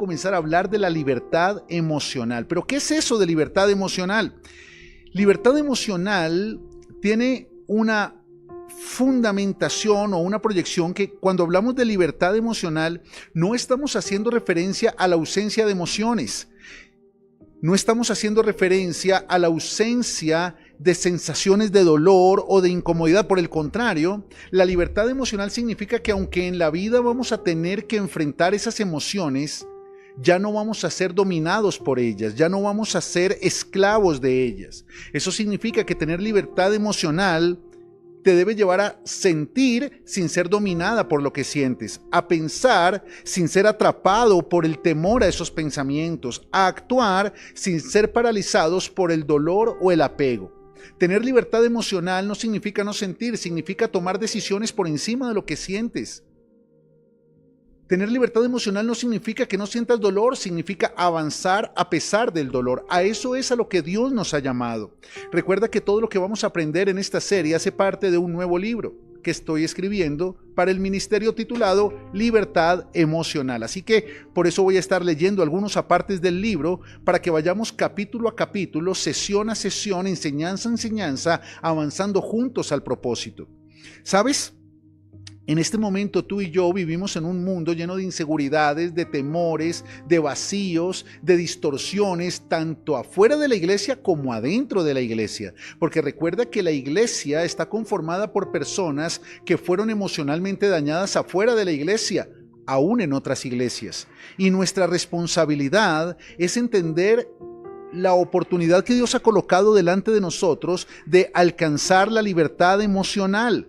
comenzar a hablar de la libertad emocional. ¿Pero qué es eso de libertad emocional? Libertad emocional tiene una fundamentación o una proyección que cuando hablamos de libertad emocional no estamos haciendo referencia a la ausencia de emociones. No estamos haciendo referencia a la ausencia de sensaciones de dolor o de incomodidad. Por el contrario, la libertad emocional significa que aunque en la vida vamos a tener que enfrentar esas emociones, ya no vamos a ser dominados por ellas, ya no vamos a ser esclavos de ellas. Eso significa que tener libertad emocional te debe llevar a sentir sin ser dominada por lo que sientes, a pensar sin ser atrapado por el temor a esos pensamientos, a actuar sin ser paralizados por el dolor o el apego. Tener libertad emocional no significa no sentir, significa tomar decisiones por encima de lo que sientes. Tener libertad emocional no significa que no sientas dolor, significa avanzar a pesar del dolor. A eso es a lo que Dios nos ha llamado. Recuerda que todo lo que vamos a aprender en esta serie hace parte de un nuevo libro que estoy escribiendo para el ministerio titulado Libertad Emocional. Así que por eso voy a estar leyendo algunos apartes del libro para que vayamos capítulo a capítulo, sesión a sesión, enseñanza a enseñanza, avanzando juntos al propósito. ¿Sabes? En este momento tú y yo vivimos en un mundo lleno de inseguridades, de temores, de vacíos, de distorsiones, tanto afuera de la iglesia como adentro de la iglesia. Porque recuerda que la iglesia está conformada por personas que fueron emocionalmente dañadas afuera de la iglesia, aún en otras iglesias. Y nuestra responsabilidad es entender la oportunidad que Dios ha colocado delante de nosotros de alcanzar la libertad emocional,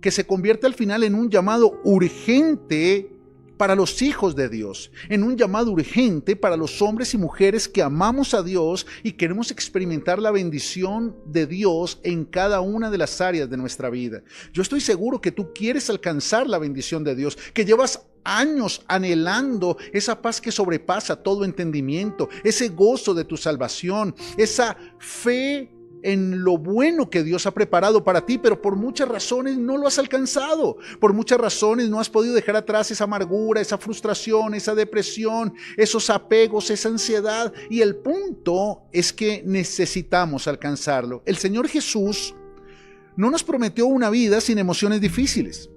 que se convierte al final en un llamado urgente para los hijos de Dios, en un llamado urgente para los hombres y mujeres que amamos a Dios y queremos experimentar la bendición de Dios en cada una de las áreas de nuestra vida. Yo estoy seguro que tú quieres alcanzar la bendición de Dios, que llevas años anhelando esa paz que sobrepasa todo entendimiento, ese gozo de tu salvación, esa fe en lo bueno que Dios ha preparado para ti, pero por muchas razones no lo has alcanzado. Por muchas razones no has podido dejar atrás esa amargura, esa frustración, esa depresión, esos apegos, esa ansiedad. Y el punto es que necesitamos alcanzarlo. El Señor Jesús no nos prometió una vida sin emociones difíciles.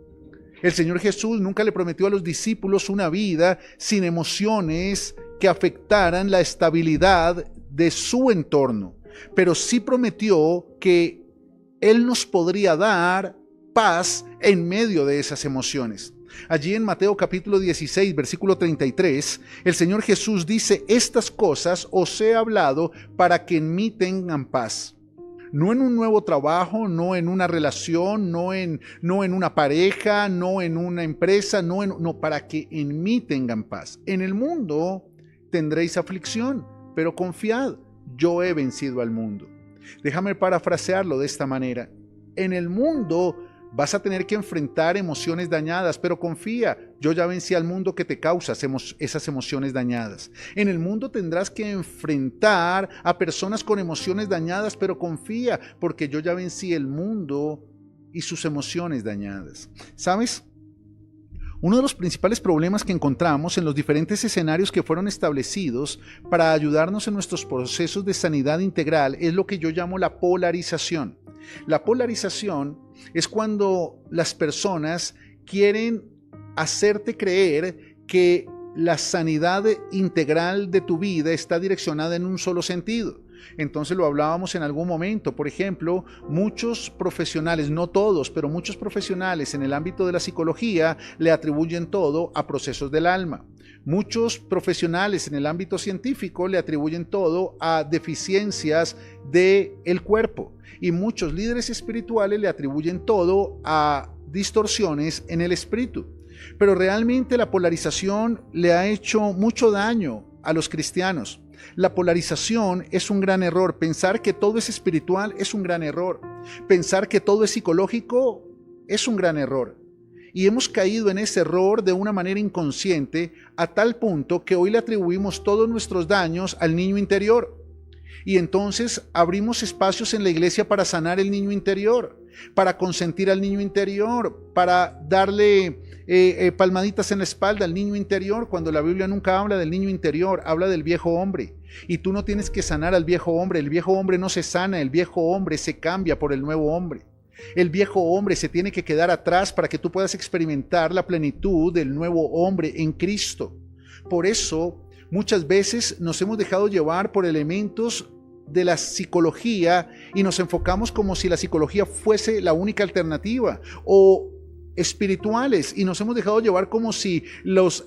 El Señor Jesús nunca le prometió a los discípulos una vida sin emociones que afectaran la estabilidad de su entorno. Pero sí prometió que Él nos podría dar paz en medio de esas emociones. Allí en Mateo capítulo 16, versículo 33, el Señor Jesús dice: estas cosas os he hablado para que en mí tengan paz. No en un nuevo trabajo, no en una relación, no en una pareja, no en una empresa, no, para que en mí tengan paz. En el mundo tendréis aflicción, pero confiad. Yo he vencido al mundo. Déjame parafrasearlo de esta manera. En el mundo vas a tener que enfrentar emociones dañadas, pero confía, yo ya vencí al mundo que te causa esas emociones dañadas. En el mundo tendrás que enfrentar a personas con emociones dañadas, pero confía, porque yo ya vencí el mundo y sus emociones dañadas. ¿Sabes? Uno de los principales problemas que encontramos en los diferentes escenarios que fueron establecidos para ayudarnos en nuestros procesos de sanidad integral es lo que yo llamo la polarización. La polarización es cuando las personas quieren hacerte creer que la sanidad integral de tu vida está direccionada en un solo sentido. Entonces lo hablábamos en algún momento. Por ejemplo, muchos profesionales, no todos, pero muchos profesionales en el ámbito de la psicología le atribuyen todo a procesos del alma. Muchos profesionales en el ámbito científico le atribuyen todo a deficiencias del cuerpo. Y muchos líderes espirituales le atribuyen todo a distorsiones en el espíritu. Pero realmente la polarización le ha hecho mucho daño a los cristianos. La polarización es un gran error. Pensar que todo es espiritual es un gran error. Pensar que todo es psicológico es un gran error. Y hemos caído en ese error de una manera inconsciente a tal punto que hoy le atribuimos todos nuestros daños al niño interior. Y entonces abrimos espacios en la iglesia para sanar el niño interior, para consentir al niño interior, para darle palmaditas en la espalda al niño interior, cuando la Biblia nunca habla del niño interior, habla del viejo hombre. Y tú no tienes que sanar al viejo hombre, el viejo hombre no se sana, el viejo hombre se cambia por el nuevo hombre. El viejo hombre se tiene que quedar atrás para que tú puedas experimentar la plenitud del nuevo hombre en Cristo. Por eso, muchas veces nos hemos dejado llevar por elementos de la psicología y nos enfocamos como si la psicología fuese la única alternativa, o espirituales, y nos hemos dejado llevar como si los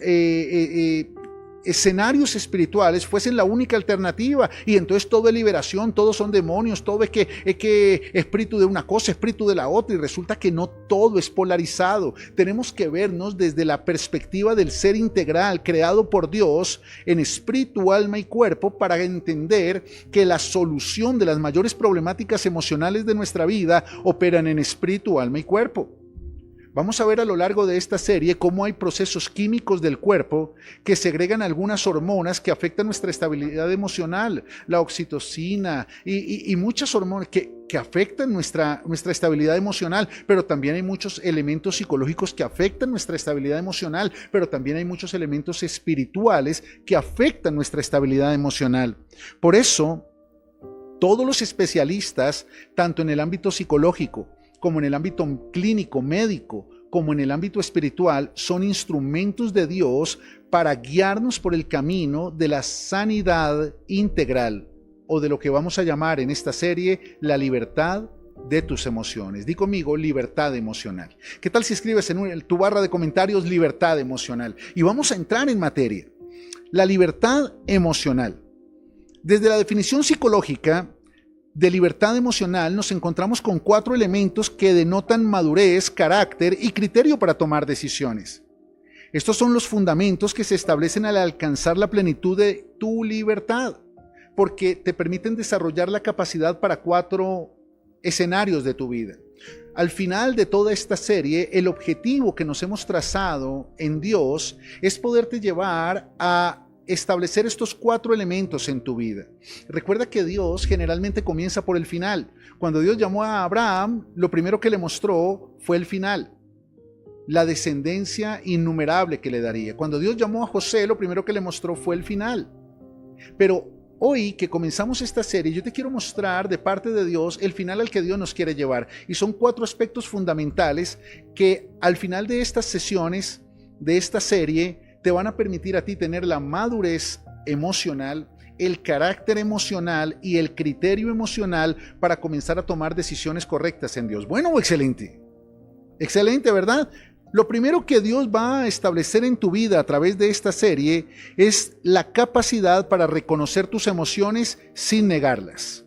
escenarios espirituales fuesen la única alternativa, y entonces todo es liberación, todos son demonios, todo es que espíritu de una cosa, espíritu de la otra, y resulta que no todo es polarizado. Tenemos que vernos desde la perspectiva del ser integral creado por Dios en espíritu, alma y cuerpo, para entender que la solución de las mayores problemáticas emocionales de nuestra vida operan en espíritu, alma y cuerpo. Vamos a ver a lo largo de esta serie cómo hay procesos químicos del cuerpo que segregan algunas hormonas que afectan nuestra estabilidad emocional, la oxitocina y muchas hormonas que afectan nuestra estabilidad emocional, pero también hay muchos elementos psicológicos que afectan nuestra estabilidad emocional, pero también hay muchos elementos espirituales que afectan nuestra estabilidad emocional. Por eso, todos los especialistas, tanto en el ámbito psicológico, como en el ámbito clínico, médico, como en el ámbito espiritual, son instrumentos de Dios para guiarnos por el camino de la sanidad integral, o de lo que vamos a llamar en esta serie la libertad de tus emociones. Di conmigo, libertad emocional. ¿Qué tal si escribes en tu barra de comentarios libertad emocional? Y vamos a entrar en materia. La libertad emocional. Desde la definición psicológica de libertad emocional nos encontramos con 4 elementos que denotan madurez, carácter y criterio para tomar decisiones. Estos son los fundamentos que se establecen al alcanzar la plenitud de tu libertad, porque te permiten desarrollar la capacidad para 4 escenarios de tu vida. Al final de toda esta serie, el objetivo que nos hemos trazado en Dios es poderte llevar a establecer estos 4 elementos en tu vida. Recuerda que Dios generalmente comienza por el final. Cuando Dios llamó a Abraham, lo primero que le mostró fue el final, la descendencia innumerable que le daría. Cuando Dios llamó a José, lo primero que le mostró fue el final. Pero hoy que comenzamos esta serie, yo te quiero mostrar de parte de Dios el final al que Dios nos quiere llevar. Y son 4 aspectos fundamentales que al final de estas sesiones, de esta serie, te van a permitir a ti tener la madurez emocional, el carácter emocional y el criterio emocional para comenzar a tomar decisiones correctas en Dios. Bueno, excelente. Excelente, ¿verdad? Lo primero que Dios va a establecer en tu vida a través de esta serie es la capacidad para reconocer tus emociones sin negarlas.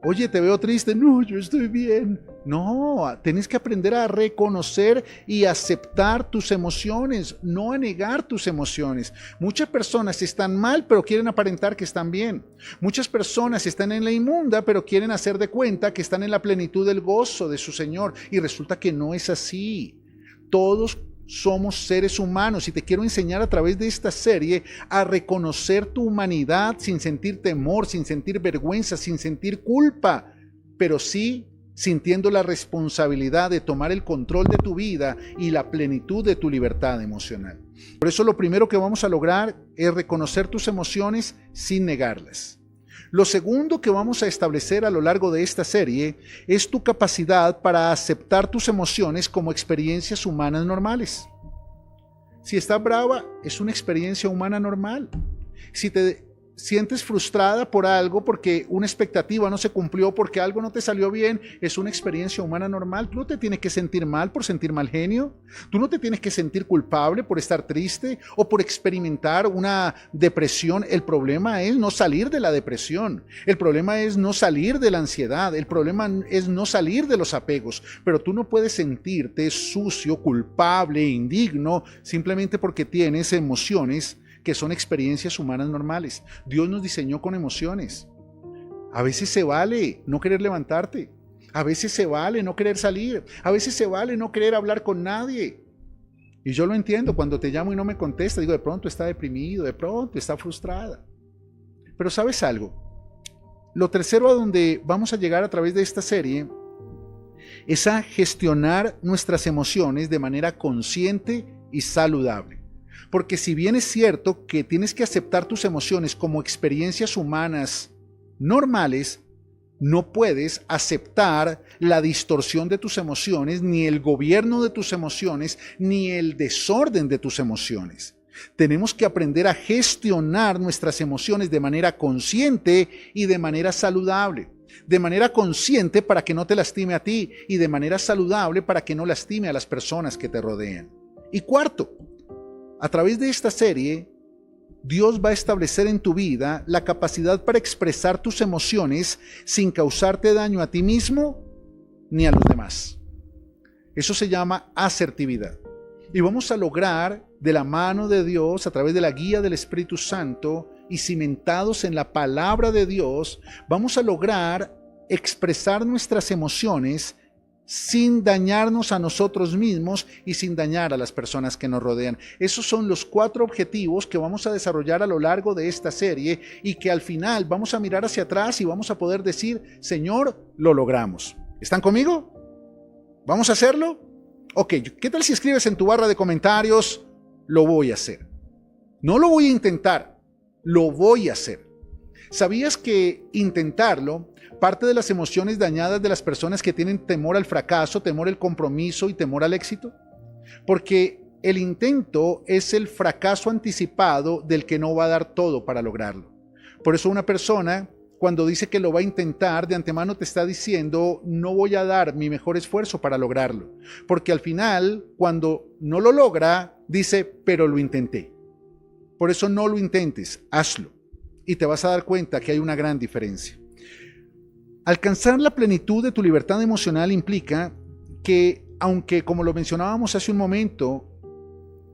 Oye, te veo triste. No, yo estoy bien. No, tenés que aprender a reconocer y aceptar tus emociones, no a negar tus emociones. Muchas personas están mal, pero quieren aparentar que están bien. Muchas personas están en la inmunda, pero quieren hacer de cuenta que están en la plenitud del gozo de su Señor. Y resulta que no es así. Todos somos seres humanos y te quiero enseñar a través de esta serie a reconocer tu humanidad sin sentir temor, sin sentir vergüenza, sin sentir culpa, pero sí sintiendo la responsabilidad de tomar el control de tu vida y la plenitud de tu libertad emocional. Por eso lo primero que vamos a lograr es reconocer tus emociones sin negarlas. Lo segundo que vamos a establecer a lo largo de esta serie es tu capacidad para aceptar tus emociones como experiencias humanas normales. Si estás brava, es una experiencia humana normal. Si te sientes frustrada por algo, porque una expectativa no se cumplió, porque algo no te salió bien, es una experiencia humana normal. Tú no te tienes que sentir mal por sentir mal genio. Tú no te tienes que sentir culpable por estar triste o por experimentar una depresión. El problema es no salir de la depresión. El problema es no salir de la ansiedad. El problema es no salir de los apegos. Pero tú no puedes sentirte sucio, culpable, indigno, simplemente porque tienes emociones que son experiencias humanas normales. Dios nos diseñó con emociones. A veces se vale no querer levantarte. A veces se vale no querer salir. A veces se vale no querer hablar con nadie. Y yo lo entiendo, cuando te llamo y no me contesta, digo, de pronto está deprimido, de pronto está frustrada. Pero ¿sabes algo? Lo tercero a donde vamos a llegar a través de esta serie es a gestionar nuestras emociones de manera consciente y saludable. Porque si bien es cierto que tienes que aceptar tus emociones como experiencias humanas normales, no puedes aceptar la distorsión de tus emociones, ni el gobierno de tus emociones, ni el desorden de tus emociones. Tenemos que aprender a gestionar nuestras emociones de manera consciente y de manera saludable. De manera consciente para que no te lastime a ti y de manera saludable para que no lastime a las personas que te rodean. Y cuarto, a través de esta serie, Dios va a establecer en tu vida la capacidad para expresar tus emociones sin causarte daño a ti mismo ni a los demás. Eso se llama asertividad. Y vamos a lograr de la mano de Dios, a través de la guía del Espíritu Santo y cimentados en la palabra de Dios, vamos a lograr expresar nuestras emociones sin dañarnos a nosotros mismos y sin dañar a las personas que nos rodean. Esos son los 4 objetivos que vamos a desarrollar a lo largo de esta serie y que al final vamos a mirar hacia atrás y vamos a poder decir, Señor, lo logramos. ¿Están conmigo? ¿Vamos a hacerlo? Ok, ¿qué tal si escribes en tu barra de comentarios? Lo voy a hacer. No lo voy a intentar, lo voy a hacer. ¿Sabías que intentarlo, parte de las emociones dañadas de las personas que tienen temor al fracaso, temor al compromiso y temor al éxito? Porque el intento es el fracaso anticipado del que no va a dar todo para lograrlo. Por eso una persona, cuando dice que lo va a intentar, de antemano te está diciendo, no voy a dar mi mejor esfuerzo para lograrlo. Porque al final, cuando no lo logra, dice, pero lo intenté. Por eso no lo intentes, hazlo. Y te vas a dar cuenta que hay una gran diferencia. Alcanzar la plenitud de tu libertad emocional implica que, aunque como lo mencionábamos hace un momento,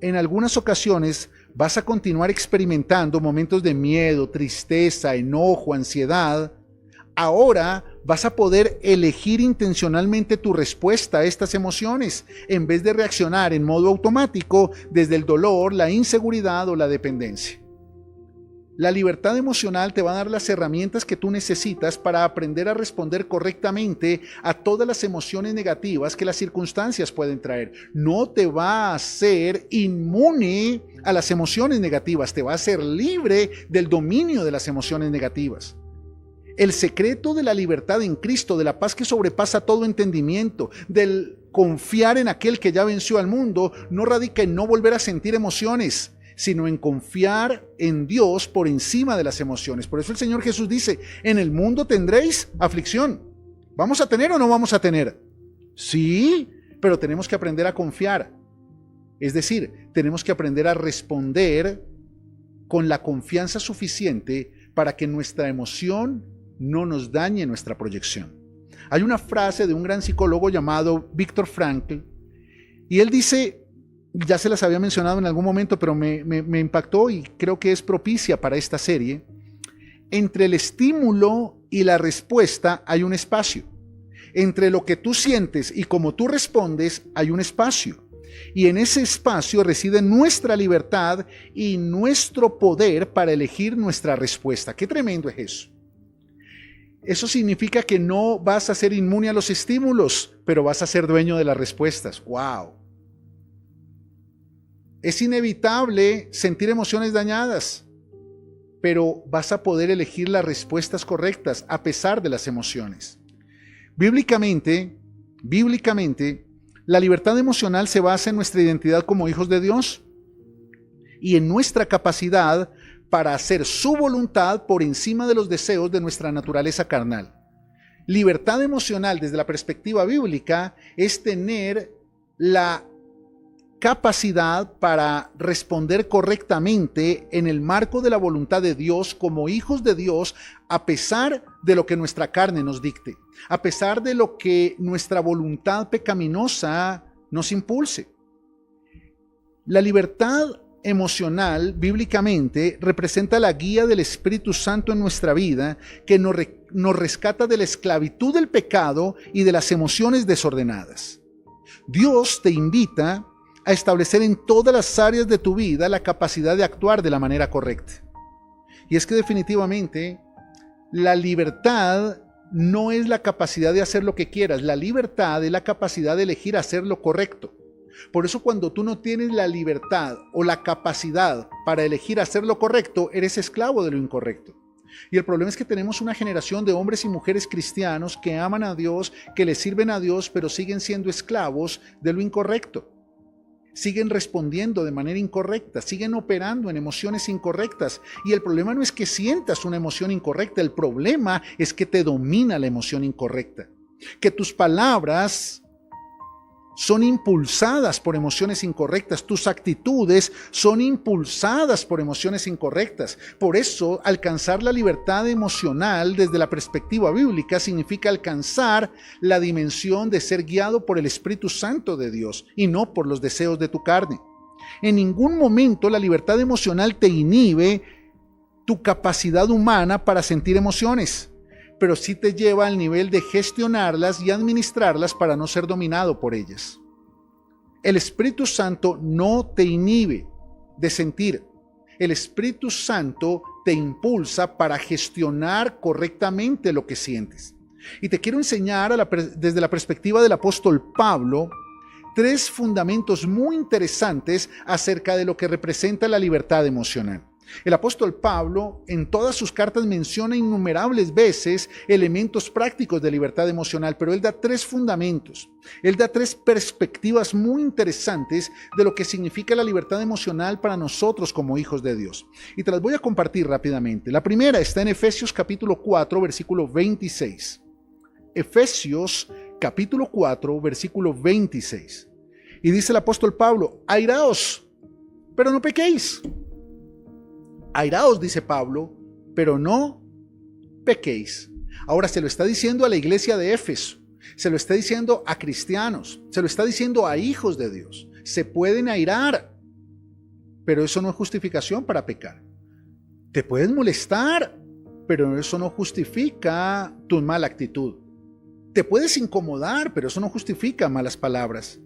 en algunas ocasiones vas a continuar experimentando momentos de miedo, tristeza, enojo, ansiedad, ahora vas a poder elegir intencionalmente tu respuesta a estas emociones en vez de reaccionar en modo automático desde el dolor, la inseguridad o la dependencia. La libertad emocional te va a dar las herramientas que tú necesitas para aprender a responder correctamente a todas las emociones negativas que las circunstancias pueden traer. No te va a hacer inmune a las emociones negativas, te va a hacer libre del dominio de las emociones negativas. El secreto de la libertad en Cristo, de la paz que sobrepasa todo entendimiento, del confiar en aquel que ya venció al mundo, no radica en no volver a sentir emociones, sino en confiar en Dios por encima de las emociones. Por eso el Señor Jesús dice, en el mundo tendréis aflicción. ¿Vamos a tener o no vamos a tener? Sí, pero tenemos que aprender a confiar. Es decir, tenemos que aprender a responder con la confianza suficiente para que nuestra emoción no nos dañe nuestra proyección. Hay una frase de un gran psicólogo llamado Viktor Frankl, y él dice, ya se las había mencionado en algún momento, pero me impactó y creo que es propicia para esta serie. Entre el estímulo y la respuesta hay un espacio. Entre lo que tú sientes y cómo tú respondes hay un espacio. Y en ese espacio reside nuestra libertad y nuestro poder para elegir nuestra respuesta. ¡Qué tremendo es eso! Eso significa que no vas a ser inmune a los estímulos, pero vas a ser dueño de las respuestas. ¡Wow! Es inevitable sentir emociones dañadas, pero vas a poder elegir las respuestas correctas a pesar de las emociones. Bíblicamente, la libertad emocional se basa en nuestra identidad como hijos de Dios y en nuestra capacidad para hacer su voluntad por encima de los deseos de nuestra naturaleza carnal. Libertad emocional desde la perspectiva bíblica es tener la capacidad para responder correctamente en el marco de la voluntad de Dios como hijos de Dios, a pesar de lo que nuestra carne nos dicte, a pesar de lo que nuestra voluntad pecaminosa nos impulse. La libertad emocional, bíblicamente, representa la guía del Espíritu Santo en nuestra vida, que nos rescata de la esclavitud del pecado y de las emociones desordenadas. Dios te invita a establecer en todas las áreas de tu vida la capacidad de actuar de la manera correcta. Y es que definitivamente la libertad no es la capacidad de hacer lo que quieras. La libertad es la capacidad de elegir hacer lo correcto. Por eso cuando tú no tienes la libertad o la capacidad para elegir hacer lo correcto, eres esclavo de lo incorrecto. Y el problema es que tenemos una generación de hombres y mujeres cristianos que aman a Dios, que le sirven a Dios, pero siguen siendo esclavos de lo incorrecto. Siguen respondiendo de manera incorrecta, siguen operando en emociones incorrectas. Y el problema no es que sientas una emoción incorrecta, el problema es que te domina la emoción incorrecta. Que tus palabras son impulsadas por emociones incorrectas, tus actitudes son impulsadas por emociones incorrectas. Por eso, alcanzar la libertad emocional desde la perspectiva bíblica significa alcanzar la dimensión de ser guiado por el Espíritu Santo de Dios y no por los deseos de tu carne. En ningún momento la libertad emocional te inhibe tu capacidad humana para sentir emociones, pero sí te lleva al nivel de gestionarlas y administrarlas para no ser dominado por ellas. El Espíritu Santo no te inhibe de sentir. El Espíritu Santo te impulsa para gestionar correctamente lo que sientes. Y te quiero enseñar desde la perspectiva del apóstol Pablo 3 fundamentos muy interesantes acerca de lo que representa la libertad emocional. El apóstol Pablo en todas sus cartas menciona innumerables veces elementos prácticos de libertad emocional, pero él da 3 fundamentos. Él da 3 perspectivas muy interesantes de lo que significa la libertad emocional para nosotros como hijos de Dios. Y te las voy a compartir rápidamente. La primera está en Efesios capítulo 4, versículo 26. Efesios capítulo 4, versículo 26. Y dice el apóstol Pablo: airaos, pero no pequéis. Airaos, dice Pablo, pero no pequéis. Ahora se lo está diciendo a la iglesia de Éfeso, se lo está diciendo a cristianos, se lo está diciendo a hijos de Dios. Se pueden airar, pero eso no es justificación para pecar. Te puedes molestar, pero eso no justifica tu mala actitud. Te puedes incomodar, pero eso no justifica malas palabras.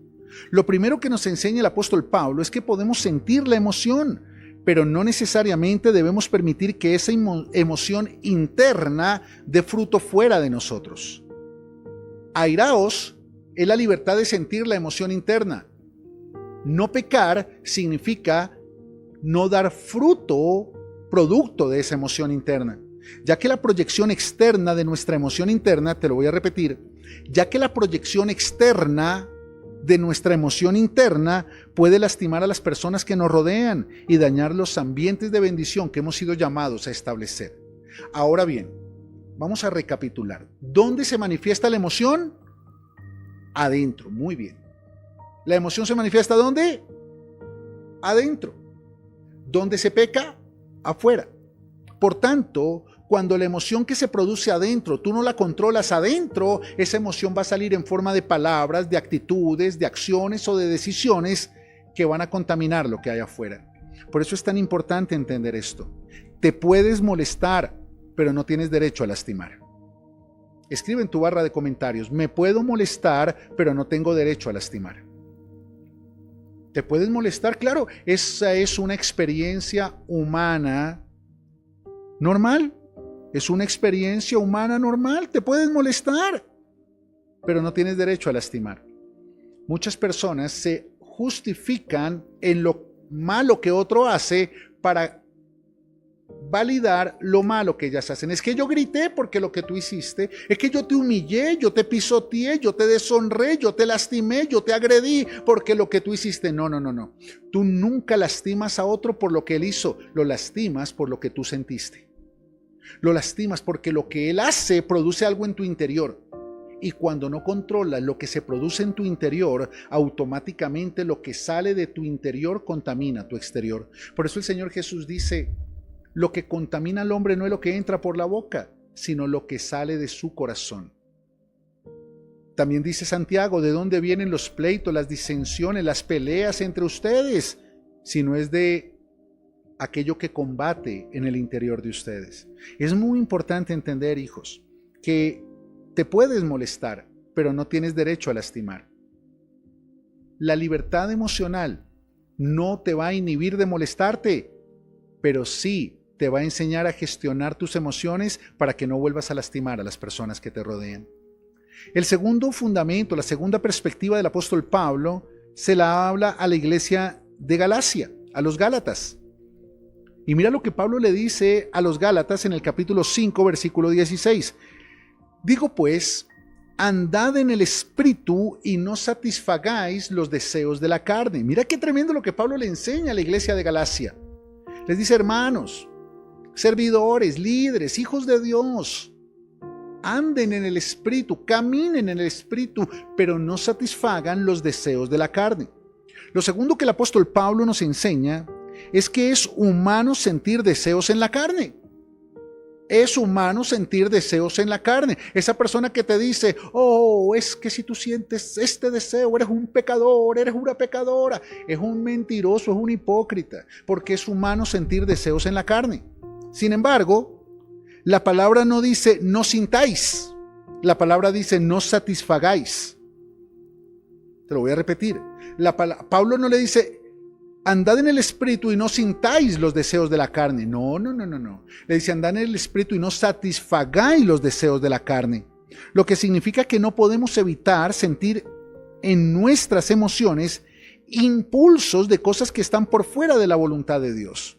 Lo primero que nos enseña el apóstol Pablo es que podemos sentir la emoción, pero no necesariamente debemos permitir que esa emoción interna dé fruto fuera de nosotros. Airaos es la libertad de sentir la emoción interna. No pecar significa no dar fruto producto de esa emoción interna, ya que la proyección externa de nuestra emoción interna, te lo voy a repetir, ya que la proyección externa de nuestra emoción interna puede lastimar a las personas que nos rodean y dañar los ambientes de bendición que hemos sido llamados a establecer. Ahora bien, vamos a recapitular. ¿Dónde se manifiesta la emoción? Adentro, muy bien. ¿La emoción se manifiesta dónde? Adentro. ¿Dónde se peca? Afuera. Por tanto, cuando la emoción que se produce adentro, tú no la controlas adentro, esa emoción va a salir en forma de palabras, de actitudes, de acciones o de decisiones que van a contaminar lo que hay afuera. Por eso es tan importante entender esto. Te puedes molestar, pero no tienes derecho a lastimar. Escribe en tu barra de comentarios: me puedo molestar, pero no tengo derecho a lastimar. ¿Te puedes molestar? Claro, esa es una experiencia humana normal. Es una experiencia humana normal. Te puedes molestar, pero no tienes derecho a lastimar. Muchas personas se justifican en lo malo que otro hace para validar lo malo que ellas hacen. Es que yo grité porque lo que tú hiciste, es que yo te humillé, yo te pisoteé, yo te deshonré, yo te lastimé, yo te agredí porque lo que tú hiciste. No. Tú nunca lastimas a otro por lo que él hizo, lo lastimas por lo que tú sentiste. Lo lastimas porque lo que él hace produce algo en tu interior. Y cuando no controlas lo que se produce en tu interior, automáticamente lo que sale de tu interior contamina tu exterior. Por eso el Señor Jesús dice: lo que contamina al hombre no es lo que entra por la boca, sino lo que sale de su corazón. También dice Santiago: ¿de dónde vienen los pleitos, las disensiones, las peleas entre ustedes? Si no es de aquello que combate en el interior de ustedes. Es muy importante entender, hijos, que te puedes molestar, pero no tienes derecho a lastimar. La libertad emocional no te va a inhibir de molestarte, pero sí te va a enseñar a gestionar tus emociones para que no vuelvas a lastimar a las personas que te rodean. El segundo fundamento, la segunda perspectiva del apóstol Pablo, se la habla a la iglesia de Galacia, a los Gálatas. Y mira lo que Pablo le dice a los Gálatas en el capítulo 5, versículo 16. Digo pues, andad en el Espíritu y no satisfagáis los deseos de la carne. Mira qué tremendo lo que Pablo le enseña a la iglesia de Galacia. Les dice, hermanos, servidores, líderes, hijos de Dios, anden en el Espíritu, caminen en el Espíritu, pero no satisfagan los deseos de la carne. Lo segundo que el apóstol Pablo nos enseña es que es humano sentir deseos en la carne. Es humano sentir deseos en la carne. Esa persona que te dice, oh, es que si tú sientes este deseo, eres un pecador, eres una pecadora. Es un mentiroso, es un hipócrita, porque es humano sentir deseos en la carne. Sin embargo, la palabra no dice no sintáis. La palabra dice no satisfagáis. Te lo voy a repetir. Pablo no le dice andad en el Espíritu y no sintáis los deseos de la carne. No. Le dice, andad en el Espíritu y no satisfagáis los deseos de la carne. Lo que significa que no podemos evitar sentir en nuestras emociones impulsos de cosas que están por fuera de la voluntad de Dios.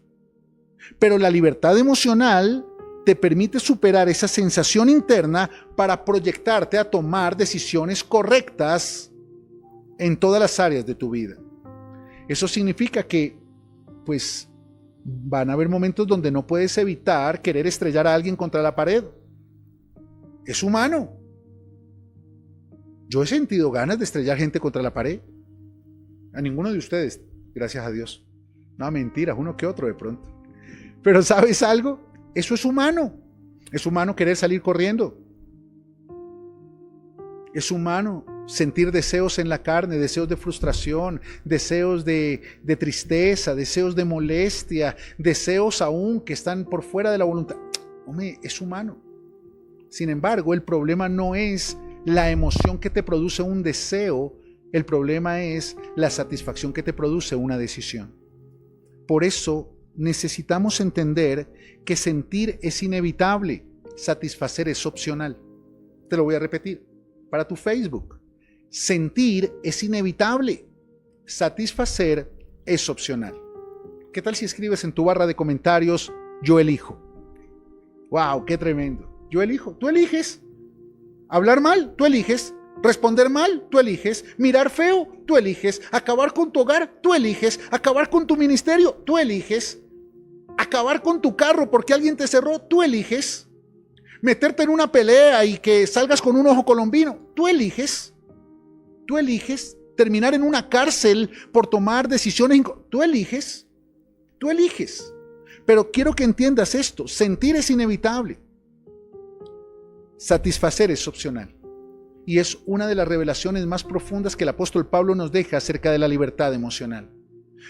Pero la libertad emocional te permite superar esa sensación interna para proyectarte a tomar decisiones correctas en todas las áreas de tu vida. Eso significa que, pues, van a haber momentos donde no puedes evitar querer estrellar a alguien contra la pared. Es humano. Yo he sentido ganas de estrellar gente contra la pared. A ninguno de ustedes, gracias a Dios. No, mentiras, uno que otro de pronto. Pero ¿sabes algo? Eso es humano. Es humano querer salir corriendo. Es humano sentir deseos en la carne, deseos de frustración, deseos de tristeza, deseos de molestia, deseos aún que están por fuera de la voluntad. Hombre, es humano. Sin embargo, el problema no es la emoción que te produce un deseo, el problema es la satisfacción que te produce una decisión. Por eso necesitamos entender que sentir es inevitable, satisfacer es opcional. Te lo voy a repetir para tu Facebook. Sentir es inevitable, satisfacer es opcional. ¿Qué tal si escribes en tu barra de comentarios, yo elijo? ¡Wow! ¡Qué tremendo! Yo elijo. Tú eliges. Hablar mal, tú eliges. Responder mal, tú eliges. Mirar feo, tú eliges. Acabar con tu hogar, tú eliges. Acabar con tu ministerio, tú eliges. Acabar con tu carro porque alguien te cerró, tú eliges. Meterte en una pelea y que salgas con un ojo colombino, tú eliges. Tú eliges terminar en una cárcel por tomar decisiones. Tú eliges. Tú eliges. Pero quiero que entiendas esto. Sentir es inevitable. Satisfacer es opcional. Y es una de las revelaciones más profundas que el apóstol Pablo nos deja acerca de la libertad emocional.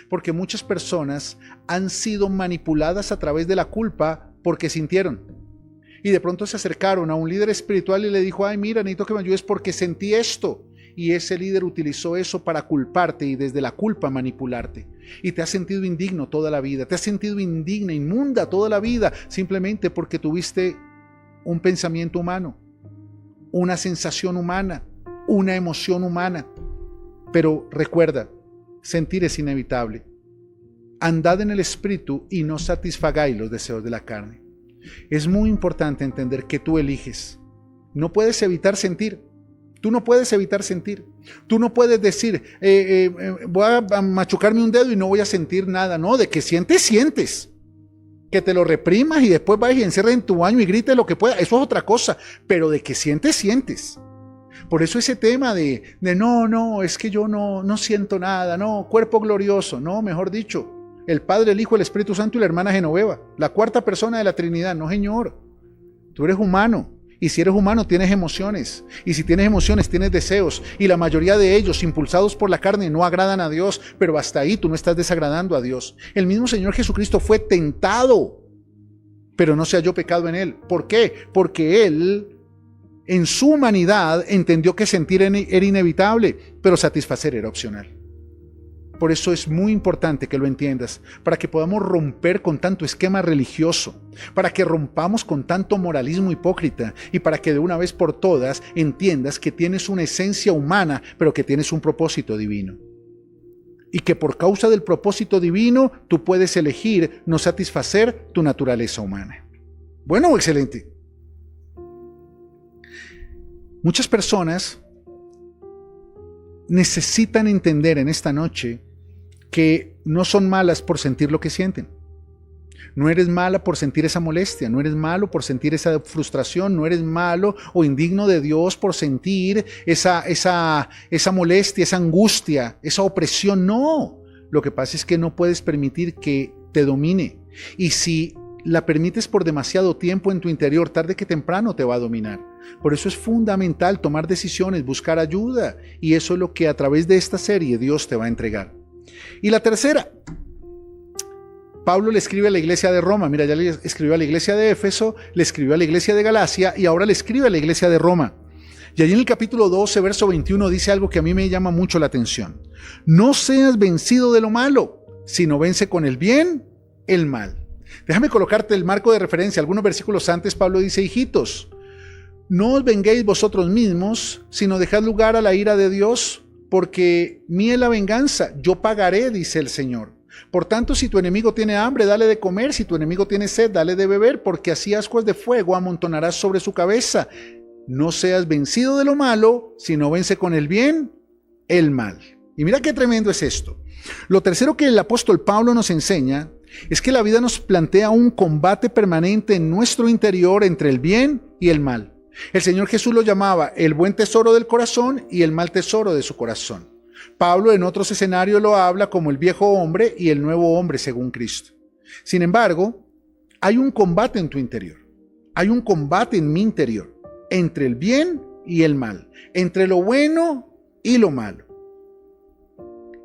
Porque muchas personas han sido manipuladas a través de la culpa porque sintieron. Y de pronto se acercaron a un líder espiritual y le dijo, ay, mira, necesito que me ayudes porque sentí esto. Y ese líder utilizó eso para culparte y desde la culpa manipularte. Y te has sentido indigno toda la vida, te has sentido indigna, inmunda toda la vida, simplemente porque tuviste un pensamiento humano, una sensación humana, una emoción humana. Pero recuerda, sentir es inevitable. Andad en el Espíritu y no satisfagáis los deseos de la carne. Es muy importante entender que tú eliges. No puedes evitar sentir. Tú no puedes evitar sentir. Tú no puedes decir, voy a machucarme un dedo y no voy a sentir nada. No, de que sientes, sientes. Que te lo reprimas y después vayas y encierres en tu baño y grites lo que puedas. Eso es otra cosa. Pero de que sientes, sientes. Por eso ese tema de no, es que yo no siento nada. No, cuerpo glorioso. No, mejor dicho, el Padre, el Hijo, el Espíritu Santo y la hermana Genoveva. La cuarta persona de la Trinidad. No, señor. Tú eres humano. Y si eres humano, tienes emociones. Y si tienes emociones, tienes deseos. Y la mayoría de ellos, impulsados por la carne, no agradan a Dios. Pero hasta ahí tú no estás desagradando a Dios. El mismo Señor Jesucristo fue tentado, pero no se halló pecado en Él. ¿Por qué? Porque Él, en su humanidad, entendió que sentir era inevitable, pero satisfacer era opcional. Por eso es muy importante que lo entiendas, para que podamos romper con tanto esquema religioso, para que rompamos con tanto moralismo hipócrita y para que de una vez por todas entiendas que tienes una esencia humana, pero que tienes un propósito divino. Y que por causa del propósito divino tú puedes elegir no satisfacer tu naturaleza humana. Bueno, excelente. Muchas personas necesitan entender en esta noche que no son malas por sentir lo que sienten. No eres mala por sentir esa molestia, no eres malo por sentir esa frustración, no eres malo o indigno de Dios por sentir esa molestia, esa angustia, esa opresión. No, lo que pasa es que no puedes permitir que te domine. Y si la permites por demasiado tiempo en tu interior, tarde que temprano te va a dominar. Por eso es fundamental tomar decisiones, buscar ayuda. Y eso es lo que a través de esta serie Dios te va a entregar. Y la tercera, Pablo le escribe a la iglesia de Roma. Mira, ya le escribió a la iglesia de Éfeso, le escribió a la iglesia de Galacia y ahora le escribe a la iglesia de Roma. Y allí en el capítulo 12, verso 21, dice algo que a mí me llama mucho la atención. No seas vencido de lo malo, sino vence con el bien el mal. Déjame colocarte el marco de referencia. Algunos versículos antes Pablo dice: hijitos, no os venguéis vosotros mismos, sino dejad lugar a la ira de Dios, porque mía es la venganza, yo pagaré, dice el Señor. Por tanto, si tu enemigo tiene hambre, dale de comer; si tu enemigo tiene sed, dale de beber, porque así ascuas de fuego amontonarás sobre su cabeza. No seas vencido de lo malo, sino vence con el bien el mal. Y mira qué tremendo es esto. Lo tercero que el apóstol Pablo nos enseña es que la vida nos plantea un combate permanente en nuestro interior entre el bien y el mal. El Señor Jesús lo llamaba el buen tesoro del corazón y el mal tesoro de su corazón. Pablo en otros escenarios lo habla como el viejo hombre y el nuevo hombre según Cristo. Sin embargo, hay un combate en tu interior. Hay un combate en mi interior entre el bien y el mal, entre lo bueno y lo malo.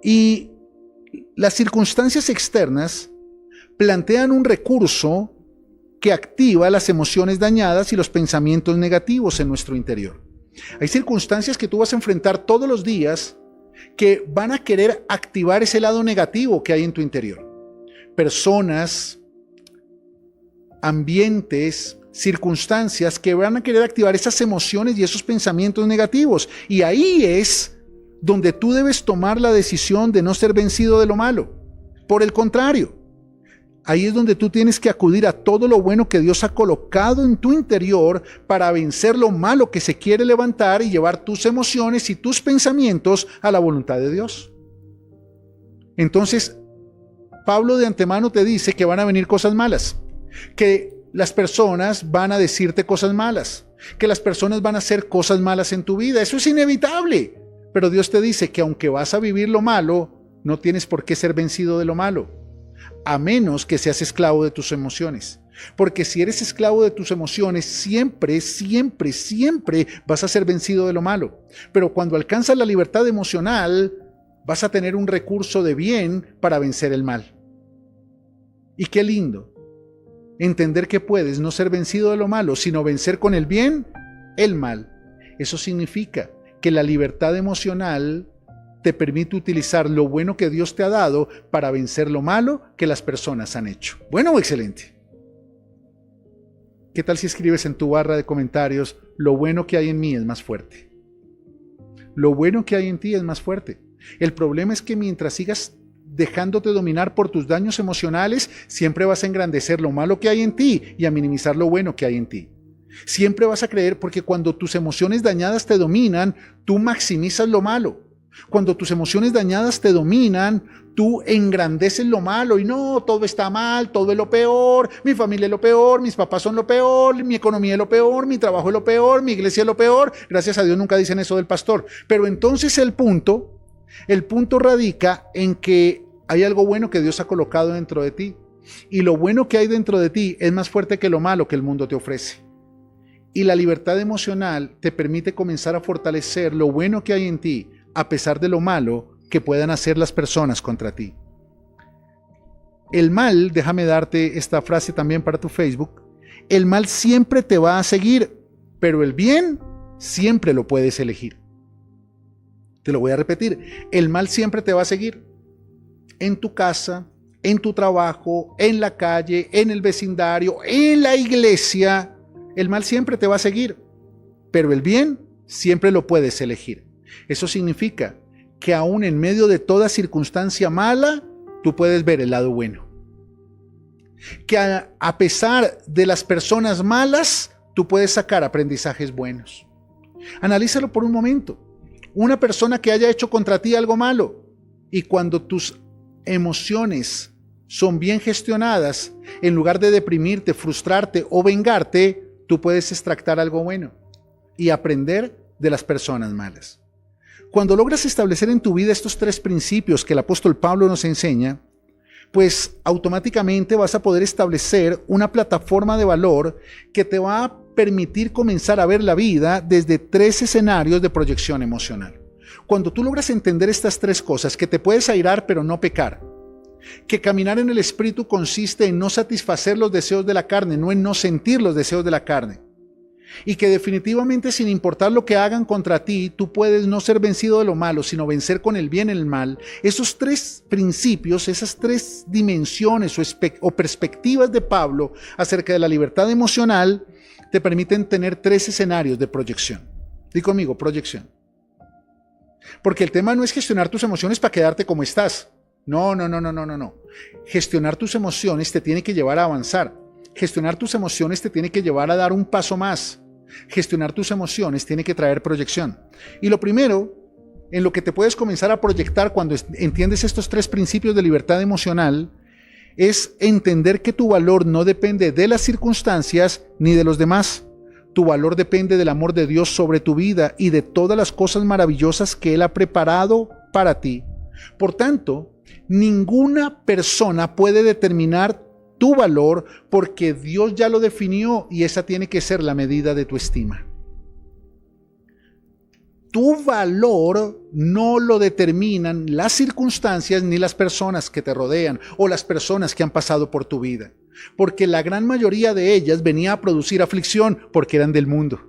Y las circunstancias externas plantean un recurso que activa las emociones dañadas y los pensamientos negativos en nuestro interior. Hay circunstancias que tú vas a enfrentar todos los días que van a querer activar ese lado negativo que hay en tu interior. Personas, ambientes, circunstancias que van a querer activar esas emociones y esos pensamientos negativos. Y ahí es donde tú debes tomar la decisión de no ser vencido de lo malo. Por el contrario, ahí es donde tú tienes que acudir a todo lo bueno que Dios ha colocado en tu interior para vencer lo malo que se quiere levantar y llevar tus emociones y tus pensamientos a la voluntad de Dios. Entonces, Pablo de antemano te dice que van a venir cosas malas, que las personas van a decirte cosas malas, que las personas van a hacer cosas malas en tu vida. Eso es inevitable. Pero Dios te dice que aunque vas a vivir lo malo, no tienes por qué ser vencido de lo malo, a menos que seas esclavo de tus emociones. Porque si eres esclavo de tus emociones, siempre vas a ser vencido de lo malo. Pero cuando alcanzas la libertad emocional, vas a tener un recurso de bien para vencer el mal. Y qué lindo entender que puedes no ser vencido de lo malo, sino vencer con el bien el mal. Eso significa que la libertad emocional te permite utilizar lo bueno que Dios te ha dado para vencer lo malo que las personas han hecho. Bueno, excelente. ¿Qué tal si escribes en tu barra de comentarios: lo bueno que hay en mí es más fuerte? Lo bueno que hay en ti es más fuerte. El problema es que mientras sigas dejándote dominar por tus daños emocionales, siempre vas a engrandecer lo malo que hay en ti y a minimizar lo bueno que hay en ti. Siempre vas a creer, porque cuando tus emociones dañadas te dominan, tú maximizas lo malo. Cuando tus emociones dañadas te dominan, tú engrandeces lo malo y no, todo está mal, todo es lo peor, mi familia es lo peor, mis papás son lo peor, mi economía es lo peor, mi trabajo es lo peor, mi iglesia es lo peor. Gracias a Dios nunca dicen eso del pastor. Pero entonces el punto radica en que hay algo bueno que Dios ha colocado dentro de ti. Y lo bueno que hay dentro de ti es más fuerte que lo malo que el mundo te ofrece. Y la libertad emocional te permite comenzar a fortalecer lo bueno que hay en ti, a pesar de lo malo que puedan hacer las personas contra ti. El mal, déjame darte esta frase también para tu Facebook, el mal siempre te va a seguir, pero el bien siempre lo puedes elegir. Te lo voy a repetir, el mal siempre te va a seguir, en tu casa, en tu trabajo, en la calle, en el vecindario, en la iglesia, el mal siempre te va a seguir, pero el bien siempre lo puedes elegir. Eso significa que aún en medio de toda circunstancia mala, tú puedes ver el lado bueno. Que a pesar de las personas malas, tú puedes sacar aprendizajes buenos. Analízalo por un momento. Una persona que haya hecho contra ti algo malo, y cuando tus emociones son bien gestionadas, en lugar de deprimirte, frustrarte o vengarte, tú puedes extractar algo bueno y aprender de las personas malas. Cuando logras establecer en tu vida estos 3 principios que el apóstol Pablo nos enseña, pues automáticamente vas a poder establecer una plataforma de valor que te va a permitir comenzar a ver la vida desde 3 escenarios de proyección emocional. Cuando tú logras entender estas 3 cosas, que te puedes airar pero no pecar, que caminar en el Espíritu consiste en no satisfacer los deseos de la carne, no en no sentir los deseos de la carne, y que definitivamente, sin importar lo que hagan contra ti, tú puedes no ser vencido de lo malo, sino vencer con el bien el mal. Esos 3 principios, esas 3 dimensiones o perspectivas de Pablo acerca de la libertad emocional te permiten tener 3 escenarios de proyección. Di conmigo, proyección. Porque el tema no es gestionar tus emociones para quedarte como estás. No. Gestionar tus emociones te tiene que llevar a avanzar. Gestionar tus emociones te tiene que llevar a dar un paso más. Gestionar tus emociones tiene que traer proyección. Y lo primero en lo que te puedes comenzar a proyectar cuando entiendes estos 3 principios de libertad emocional es entender que tu valor no depende de las circunstancias ni de los demás. Tu valor depende del amor de Dios sobre tu vida y de todas las cosas maravillosas que Él ha preparado para ti. Por tanto, ninguna persona puede determinar tu valor porque Dios ya lo definió y esa tiene que ser la medida de tu estima. Tu valor no lo determinan las circunstancias ni las personas que te rodean o las personas que han pasado por tu vida, porque la gran mayoría de ellas venía a producir aflicción porque eran del mundo.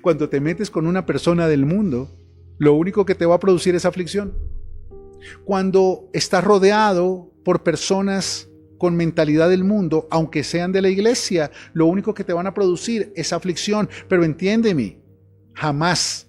Cuando te metes con una persona del mundo, lo único que te va a producir es aflicción. Cuando estás rodeado por personas con mentalidad del mundo, aunque sean de la iglesia, lo único que te van a producir es aflicción. Pero entiéndeme, jamás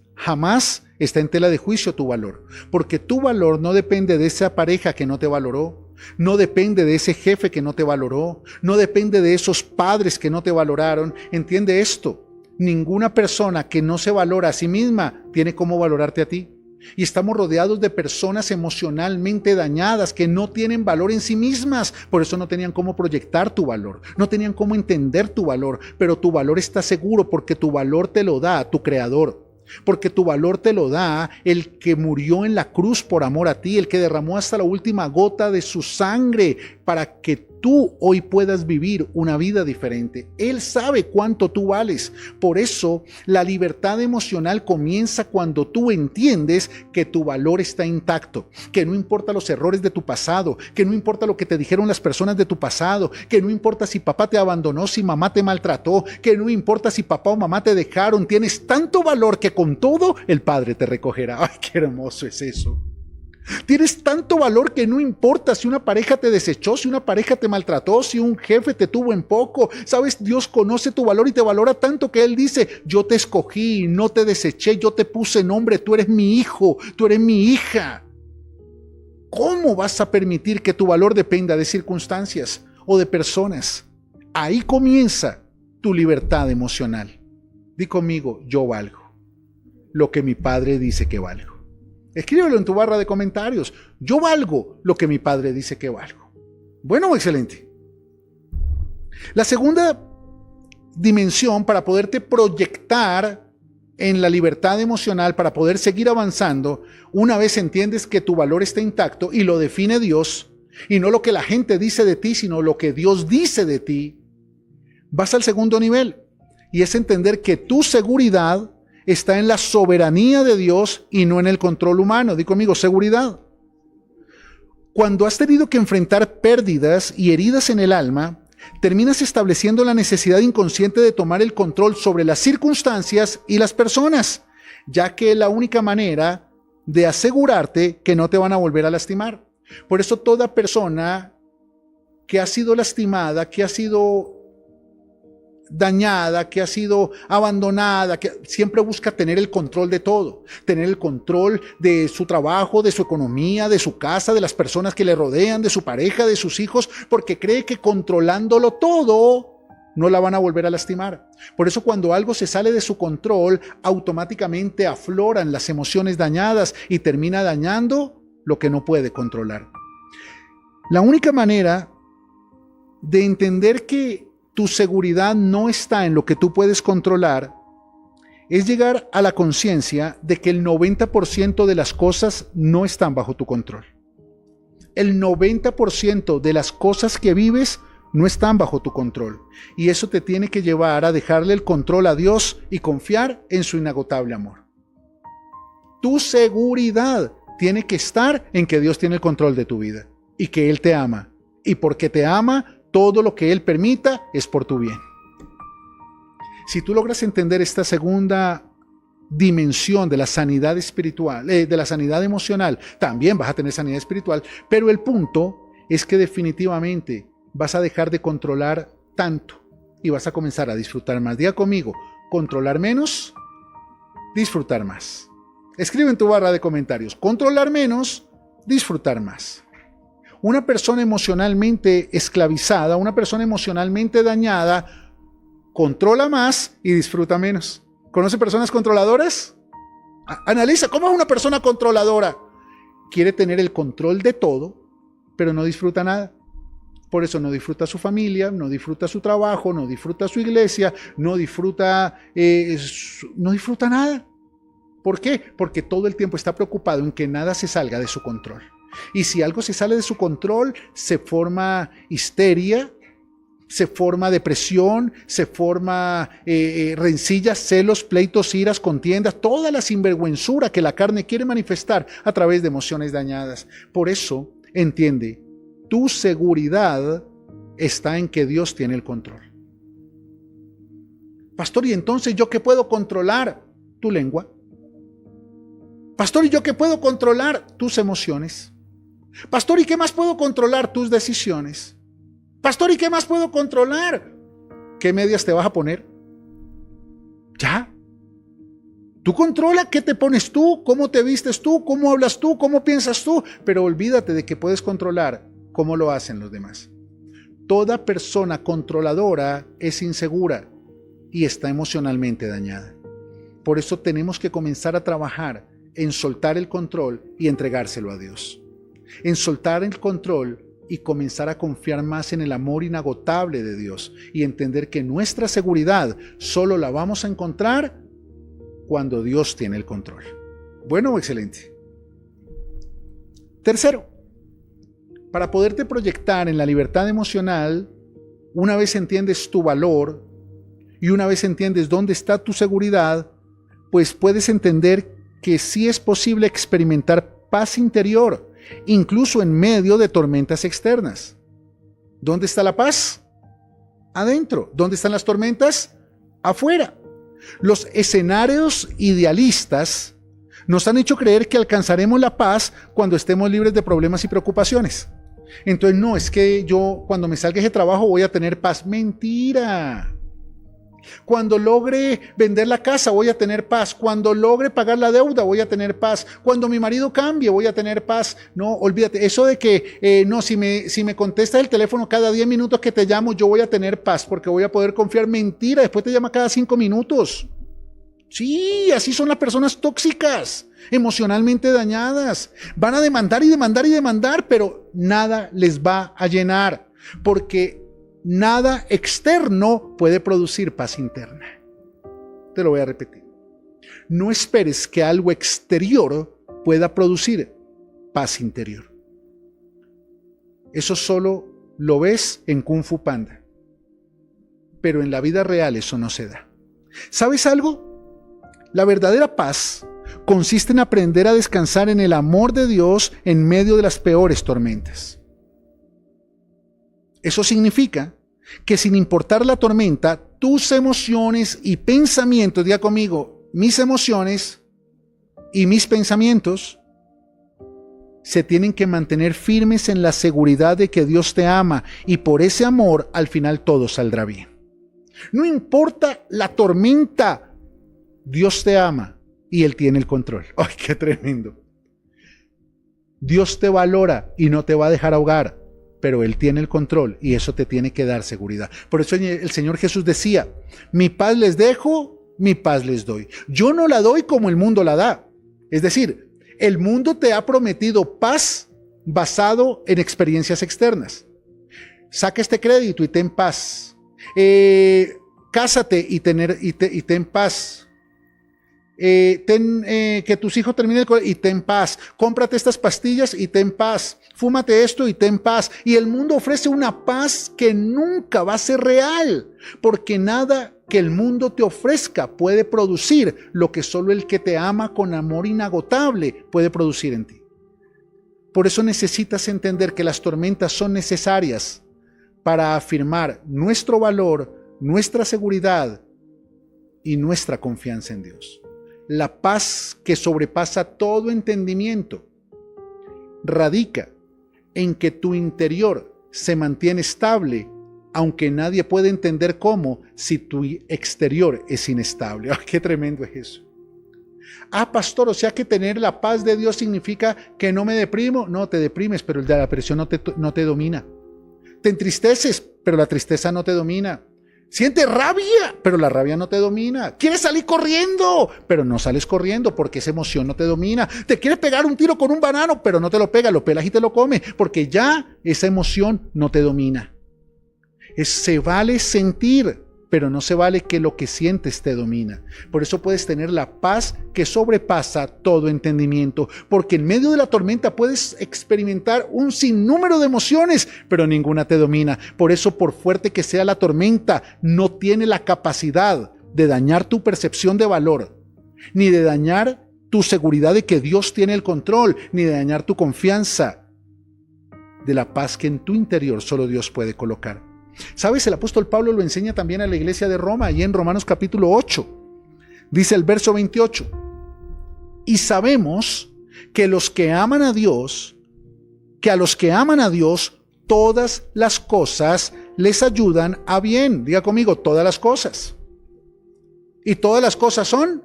está en tela de juicio tu valor, porque tu valor no depende de esa pareja que no te valoró, no depende de ese jefe que no te valoró, no depende de esos padres que no te valoraron. Entiende esto, ninguna persona que no se valora a sí misma tiene cómo valorarte a ti. Y estamos rodeados de personas emocionalmente dañadas que no tienen valor en sí mismas, por eso no tenían cómo proyectar tu valor, no tenían cómo entender tu valor, pero tu valor está seguro porque tu valor te lo da tu Creador, porque tu valor te lo da el que murió en la cruz por amor a ti, el que derramó hasta la última gota de su sangre para que tú hoy puedas vivir una vida diferente. Él sabe cuánto tú vales. Por eso la libertad emocional comienza cuando tú entiendes que tu valor está intacto, que no importa los errores de tu pasado, que no importa lo que te dijeron las personas de tu pasado, que no importa si papá te abandonó, si mamá te maltrató, que no importa si papá o mamá te dejaron, tienes tanto valor que con todo el Padre te recogerá. ¡Ay, qué hermoso es eso! Tienes tanto valor que no importa si una pareja te desechó, si una pareja te maltrató, si un jefe te tuvo en poco. Sabes, Dios conoce tu valor y te valora tanto que Él dice: yo te escogí, no te deseché, yo te puse nombre, tú eres mi hijo, tú eres mi hija. ¿Cómo vas a permitir que tu valor dependa de circunstancias o de personas? Ahí comienza tu libertad emocional. Di conmigo: yo valgo lo que mi Padre dice que valgo. Escríbelo en tu barra de comentarios. Yo valgo lo que mi Padre dice que valgo. Bueno, excelente. La segunda dimensión para poderte proyectar en la libertad emocional, para poder seguir avanzando, una vez entiendes que tu valor está intacto y lo define Dios, y no lo que la gente dice de ti, sino lo que Dios dice de ti, vas al segundo nivel, y es entender que tu seguridad está en la soberanía de Dios y no en el control humano. Di conmigo: seguridad. Cuando has tenido que enfrentar pérdidas y heridas en el alma, terminas estableciendo la necesidad inconsciente de tomar el control sobre las circunstancias y las personas, ya que la única manera de asegurarte que no te van a volver a lastimar. Por eso toda persona que ha sido lastimada, que ha sido dañada, que ha sido abandonada, que siempre busca tener el control de todo, tener el control de su trabajo, de su economía, de su casa, de las personas que le rodean, de su pareja, de sus hijos, porque cree que controlándolo todo no la van a volver a lastimar. Por eso cuando algo se sale de su control, automáticamente afloran las emociones dañadas y termina dañando lo que no puede controlar. La única manera de entender que tu seguridad no está en lo que tú puedes controlar es llegar a la conciencia de que el 90% de las cosas no están bajo tu control. El 90% de las cosas que vives no están bajo tu control. Y eso te tiene que llevar a dejarle el control a Dios y confiar en su inagotable amor. Tu seguridad tiene que estar en que Dios tiene el control de tu vida y que Él te ama. Y porque te ama, todo lo que Él permita es por tu bien. Si tú logras entender esta segunda dimensión de la sanidad espiritual, de la sanidad emocional, también vas a tener sanidad espiritual, pero el punto es que definitivamente vas a dejar de controlar tanto y vas a comenzar a disfrutar más. Diga conmigo, controlar menos, disfrutar más. Escribe en tu barra de comentarios, controlar menos, disfrutar más. Una persona emocionalmente esclavizada, una persona emocionalmente dañada, controla más y disfruta menos. ¿Conoce personas controladoras? Analiza cómo es una persona controladora. Quiere tener el control de todo, pero no disfruta nada. Por eso no disfruta su familia, no disfruta su trabajo, no disfruta su iglesia, no disfruta nada. ¿Por qué? Porque todo el tiempo está preocupado en que nada se salga de su control. Y si algo se sale de su control, se forma histeria, se forma depresión, se forma rencillas, celos, pleitos, iras, contiendas, toda la sinvergüenzura que la carne quiere manifestar a través de emociones dañadas. Por eso, entiende, tu seguridad está en que Dios tiene el control. Pastor, ¿y entonces yo qué puedo controlar? Tu lengua. Pastor, ¿y yo qué puedo controlar? Tus emociones. Pastor, ¿y qué más puedo controlar? Tus decisiones. Pastor, ¿y qué más puedo controlar? ¿Qué medias te vas a poner? Ya. Tú controla qué te pones tú, cómo te vistes tú, cómo hablas tú, cómo piensas tú, pero olvídate de que puedes controlar cómo lo hacen los demás. Toda persona controladora es insegura y está emocionalmente dañada. Por eso tenemos que comenzar a trabajar en soltar el control y entregárselo a Dios. En soltar el control y comenzar a confiar más en el amor inagotable de Dios y entender que nuestra seguridad solo la vamos a encontrar cuando Dios tiene el control. Bueno, excelente. Tercero, para poderte proyectar en la libertad emocional, una vez entiendes tu valor y una vez entiendes dónde está tu seguridad, pues puedes entender que sí es posible experimentar paz interior, incluso en medio de tormentas externas. ¿Dónde está la paz? Adentro. ¿Dónde están las tormentas? Afuera. Los escenarios idealistas nos han hecho creer que alcanzaremos la paz cuando estemos libres de problemas y preocupaciones. Entonces, no, es que yo cuando me salga ese trabajo voy a tener paz. Mentira. Cuando logre vender la casa voy a tener paz. Cuando logre pagar la deuda voy a tener paz. Cuando mi marido cambie voy a tener paz. No, olvídate. Eso de que no, si me contestas el teléfono cada 10 minutos que te llamo, yo voy a tener paz porque voy a poder confiar. Mentira, después te llama cada 5 minutos. Sí, así son las personas tóxicas, emocionalmente dañadas. Van a demandar y demandar y demandar, pero nada les va a llenar porque nada externo puede producir paz interna. Te lo voy a repetir. No esperes que algo exterior pueda producir paz interior. Eso solo lo ves en Kung Fu Panda. Pero en la vida real eso no se da. ¿Sabes algo? La verdadera paz consiste en aprender a descansar en el amor de Dios en medio de las peores tormentas. Eso significa que sin importar la tormenta, tus emociones y pensamientos, diga conmigo, mis emociones y mis pensamientos se tienen que mantener firmes en la seguridad de que Dios te ama, y por ese amor al final todo saldrá bien. No importa la tormenta, Dios te ama y Él tiene el control. ¡Ay, qué tremendo! Dios te valora y no te va a dejar ahogar, pero Él tiene el control y eso te tiene que dar seguridad. Por eso el Señor Jesús decía: mi paz les dejo, mi paz les doy. Yo no la doy como el mundo la da. Es decir, el mundo te ha prometido paz basado en experiencias externas. Saca este crédito y ten paz. Cásate y ten paz. Que tus hijos terminen el colegio y ten paz. Cómprate estas pastillas y ten paz. Fúmate esto y ten paz. Y el mundo ofrece una paz que nunca va a ser real, porque nada que el mundo te ofrezca puede producir lo que solo el que te ama con amor inagotable puede producir en ti. Por eso necesitas entender que las tormentas son necesarias para afirmar nuestro valor, nuestra seguridad y nuestra confianza en Dios. La paz que sobrepasa todo entendimiento radica en que tu interior se mantiene estable, aunque nadie puede entender cómo, si tu exterior es inestable. ¡Ay, qué tremendo es eso! Pastor, o sea que tener la paz de Dios significa que no me deprimo. No, te deprimes, pero la depresión no te domina. Te entristeces, pero la tristeza no te domina. Sientes rabia, pero la rabia no te domina. Quieres salir corriendo, pero no sales corriendo porque esa emoción no te domina. Te quieres pegar un tiro con un banano, pero no te lo pega, lo pelas y te lo comes, porque ya esa emoción no te domina. Se vale sentir, pero no se vale que lo que sientes te domina. Por eso puedes tener la paz que sobrepasa todo entendimiento, porque en medio de la tormenta puedes experimentar un sinnúmero de emociones, pero ninguna te domina. Por eso, por fuerte que sea la tormenta, no tiene la capacidad de dañar tu percepción de valor, ni de dañar tu seguridad de que Dios tiene el control, ni de dañar tu confianza de la paz que en tu interior solo Dios puede colocar. ¿Sabes? El apóstol Pablo lo enseña también a la iglesia de Roma, y en Romanos capítulo 8, dice el verso 28, y sabemos que a los que aman a Dios, todas las cosas les ayudan a bien. Diga conmigo, todas las cosas. Y todas las cosas son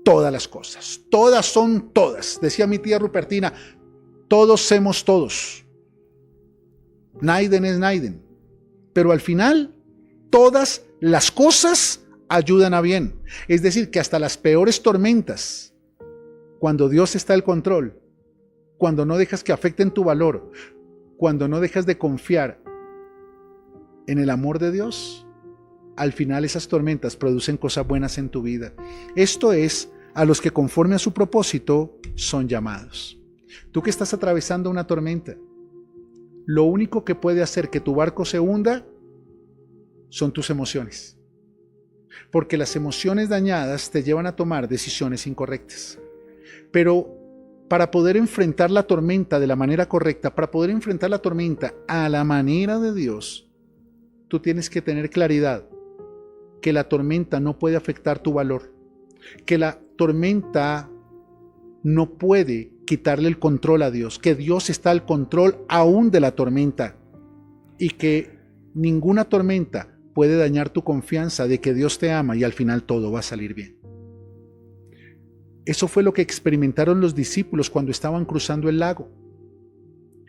todas las cosas. Todas son todas. Decía mi tía Rupertina, todos somos todos. Naiden es Naiden. Pero al final, todas las cosas ayudan a bien. Es decir, que hasta las peores tormentas, cuando Dios está al control, cuando no dejas que afecten tu valor, cuando no dejas de confiar en el amor de Dios, al final esas tormentas producen cosas buenas en tu vida. Esto es, a los que conforme a su propósito son llamados. Tú que estás atravesando una tormenta, lo único que puede hacer que tu barco se hunda son tus emociones. Porque las emociones dañadas te llevan a tomar decisiones incorrectas. Pero para poder enfrentar la tormenta de la manera correcta, para poder enfrentar la tormenta a la manera de Dios, tú tienes que tener claridad que la tormenta no puede afectar tu valor, que la tormenta no puede quitarle el control a Dios, que Dios está al control aún de la tormenta y que ninguna tormenta puede dañar tu confianza de que Dios te ama y al final todo va a salir bien. Eso fue lo que experimentaron los discípulos cuando estaban cruzando el lago.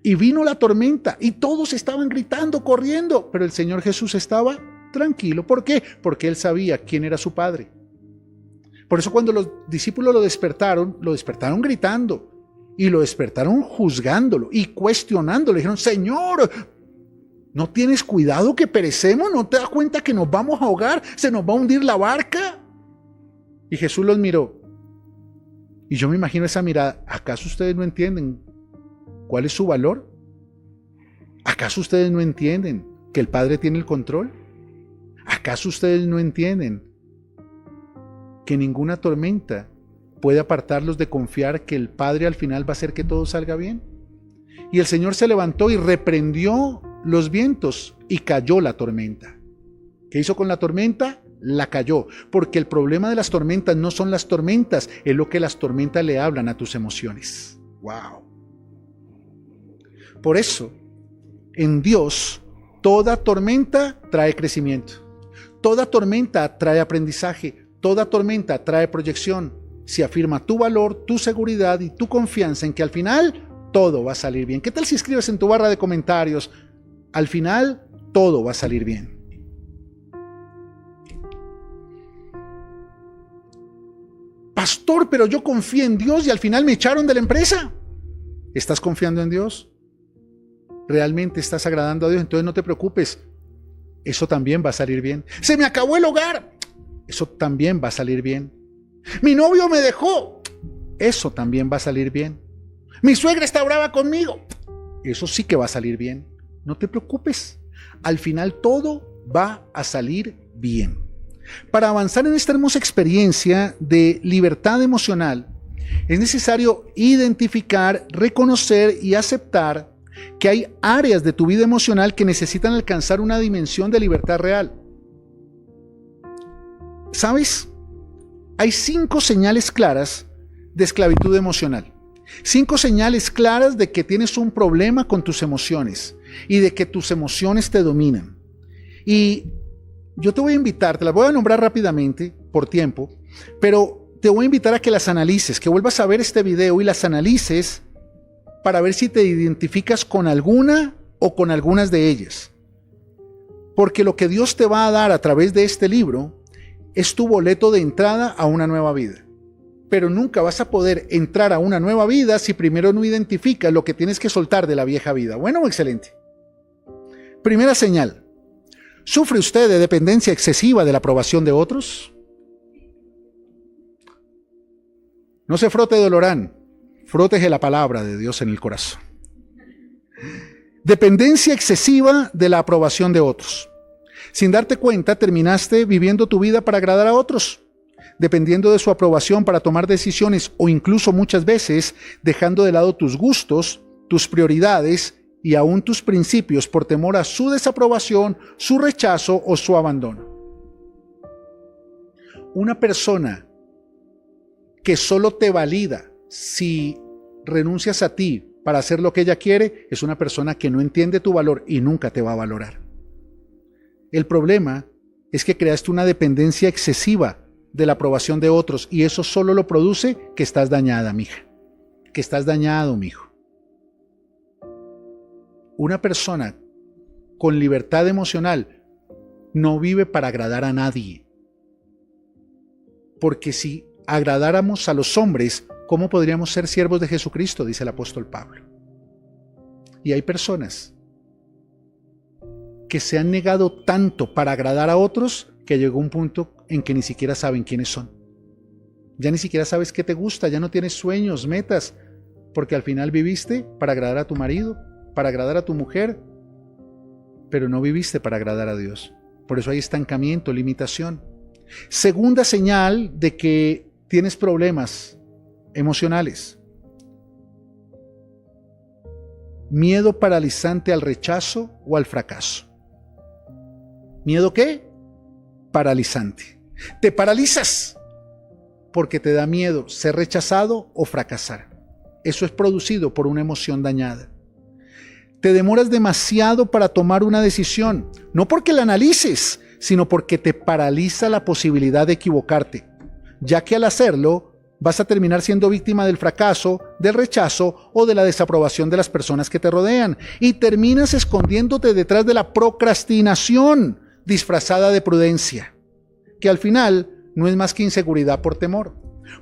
Y vino la tormenta y todos estaban gritando, corriendo, pero el Señor Jesús estaba tranquilo. ¿Por qué? Porque Él sabía quién era su Padre. Por eso cuando los discípulos lo despertaron gritando y lo despertaron juzgándolo y cuestionándolo. Le dijeron, Señor, ¿no tienes cuidado que perecemos? ¿No te das cuenta que nos vamos a ahogar? ¿Se nos va a hundir la barca? Y Jesús los miró. Y yo me imagino esa mirada. ¿Acaso ustedes no entienden cuál es su valor? ¿Acaso ustedes no entienden que el Padre tiene el control? ¿Acaso ustedes no entienden que ninguna tormenta puede apartarlos de confiar que el Padre al final va a hacer que todo salga bien? Y el Señor se levantó y reprendió los vientos y cayó la tormenta. ¿Qué hizo con la tormenta? la cayó, porque el problema de las tormentas no son las tormentas, es lo que las tormentas le hablan a tus emociones. ¡Wow! Por eso, en Dios, toda tormenta trae crecimiento, toda tormenta trae aprendizaje, toda tormenta trae proyección. Si afirma tu valor, tu seguridad y tu confianza en que al final todo va a salir bien. ¿Qué tal si escribes en tu barra de comentarios? Al final todo va a salir bien. Pastor, pero yo confié en Dios y al final me echaron de la empresa. ¿Estás confiando en Dios? ¿Realmente estás agradando a Dios? Entonces no te preocupes. Eso también va a salir bien. Se me acabó el hogar. Eso también va a salir bien. Mi novio me dejó. Eso también va a salir bien. Mi suegra está brava conmigo. Eso sí que va a salir bien. No te preocupes. Al final todo va a salir bien. Para avanzar en esta hermosa experiencia de libertad emocional, es necesario identificar, reconocer y aceptar que hay áreas de tu vida emocional que necesitan alcanzar una dimensión de libertad real. ¿Sabes? Hay 5 señales claras de esclavitud emocional. 5 señales claras de que tienes un problema con tus emociones y de que tus emociones te dominan. Y yo te voy a invitar, te las voy a nombrar rápidamente por tiempo, pero te voy a invitar a que las analices, que vuelvas a ver este video y las analices para ver si te identificas con alguna o con algunas de ellas. Porque lo que Dios te va a dar a través de este libro es tu boleto de entrada a una nueva vida. Pero nunca vas a poder entrar a una nueva vida si primero no identificas lo que tienes que soltar de la vieja vida. Bueno, excelente. Primera señal. ¿Sufre usted de dependencia excesiva de la aprobación de otros? No se frote de olorán, frótese la palabra de Dios en el corazón. Dependencia excesiva de la aprobación de otros. Sin darte cuenta, terminaste viviendo tu vida para agradar a otros, dependiendo de su aprobación para tomar decisiones o incluso muchas veces dejando de lado tus gustos, tus prioridades y aún tus principios por temor a su desaprobación, su rechazo o su abandono. Una persona que solo te valida si renuncias a ti para hacer lo que ella quiere es una persona que no entiende tu valor y nunca te va a valorar. El problema es que creaste una dependencia excesiva de la aprobación de otros y eso solo lo produce que estás dañada, mija, que estás dañado, mijo. Una persona con libertad emocional no vive para agradar a nadie. Porque si agradáramos a los hombres, ¿cómo podríamos ser siervos de Jesucristo? Dice el apóstol Pablo. Y hay personas que se han negado tanto para agradar a otros que llegó un punto en que ni siquiera saben quiénes son. Ya ni siquiera sabes qué te gusta, ya no tienes sueños, metas, porque al final viviste para agradar a tu marido, para agradar a tu mujer, pero no viviste para agradar a Dios. Por eso hay estancamiento, limitación. Segunda señal de que tienes problemas emocionales. Miedo paralizante al rechazo o al fracaso. ¿Miedo qué? Paralizante. Te paralizas porque te da miedo ser rechazado o fracasar. Eso es producido por una emoción dañada. Te demoras demasiado para tomar una decisión, no porque la analices, sino porque te paraliza la posibilidad de equivocarte, ya que al hacerlo vas a terminar siendo víctima del fracaso, del rechazo o de la desaprobación de las personas que te rodean y terminas escondiéndote detrás de la procrastinación disfrazada de prudencia, que al final no es más que inseguridad por temor.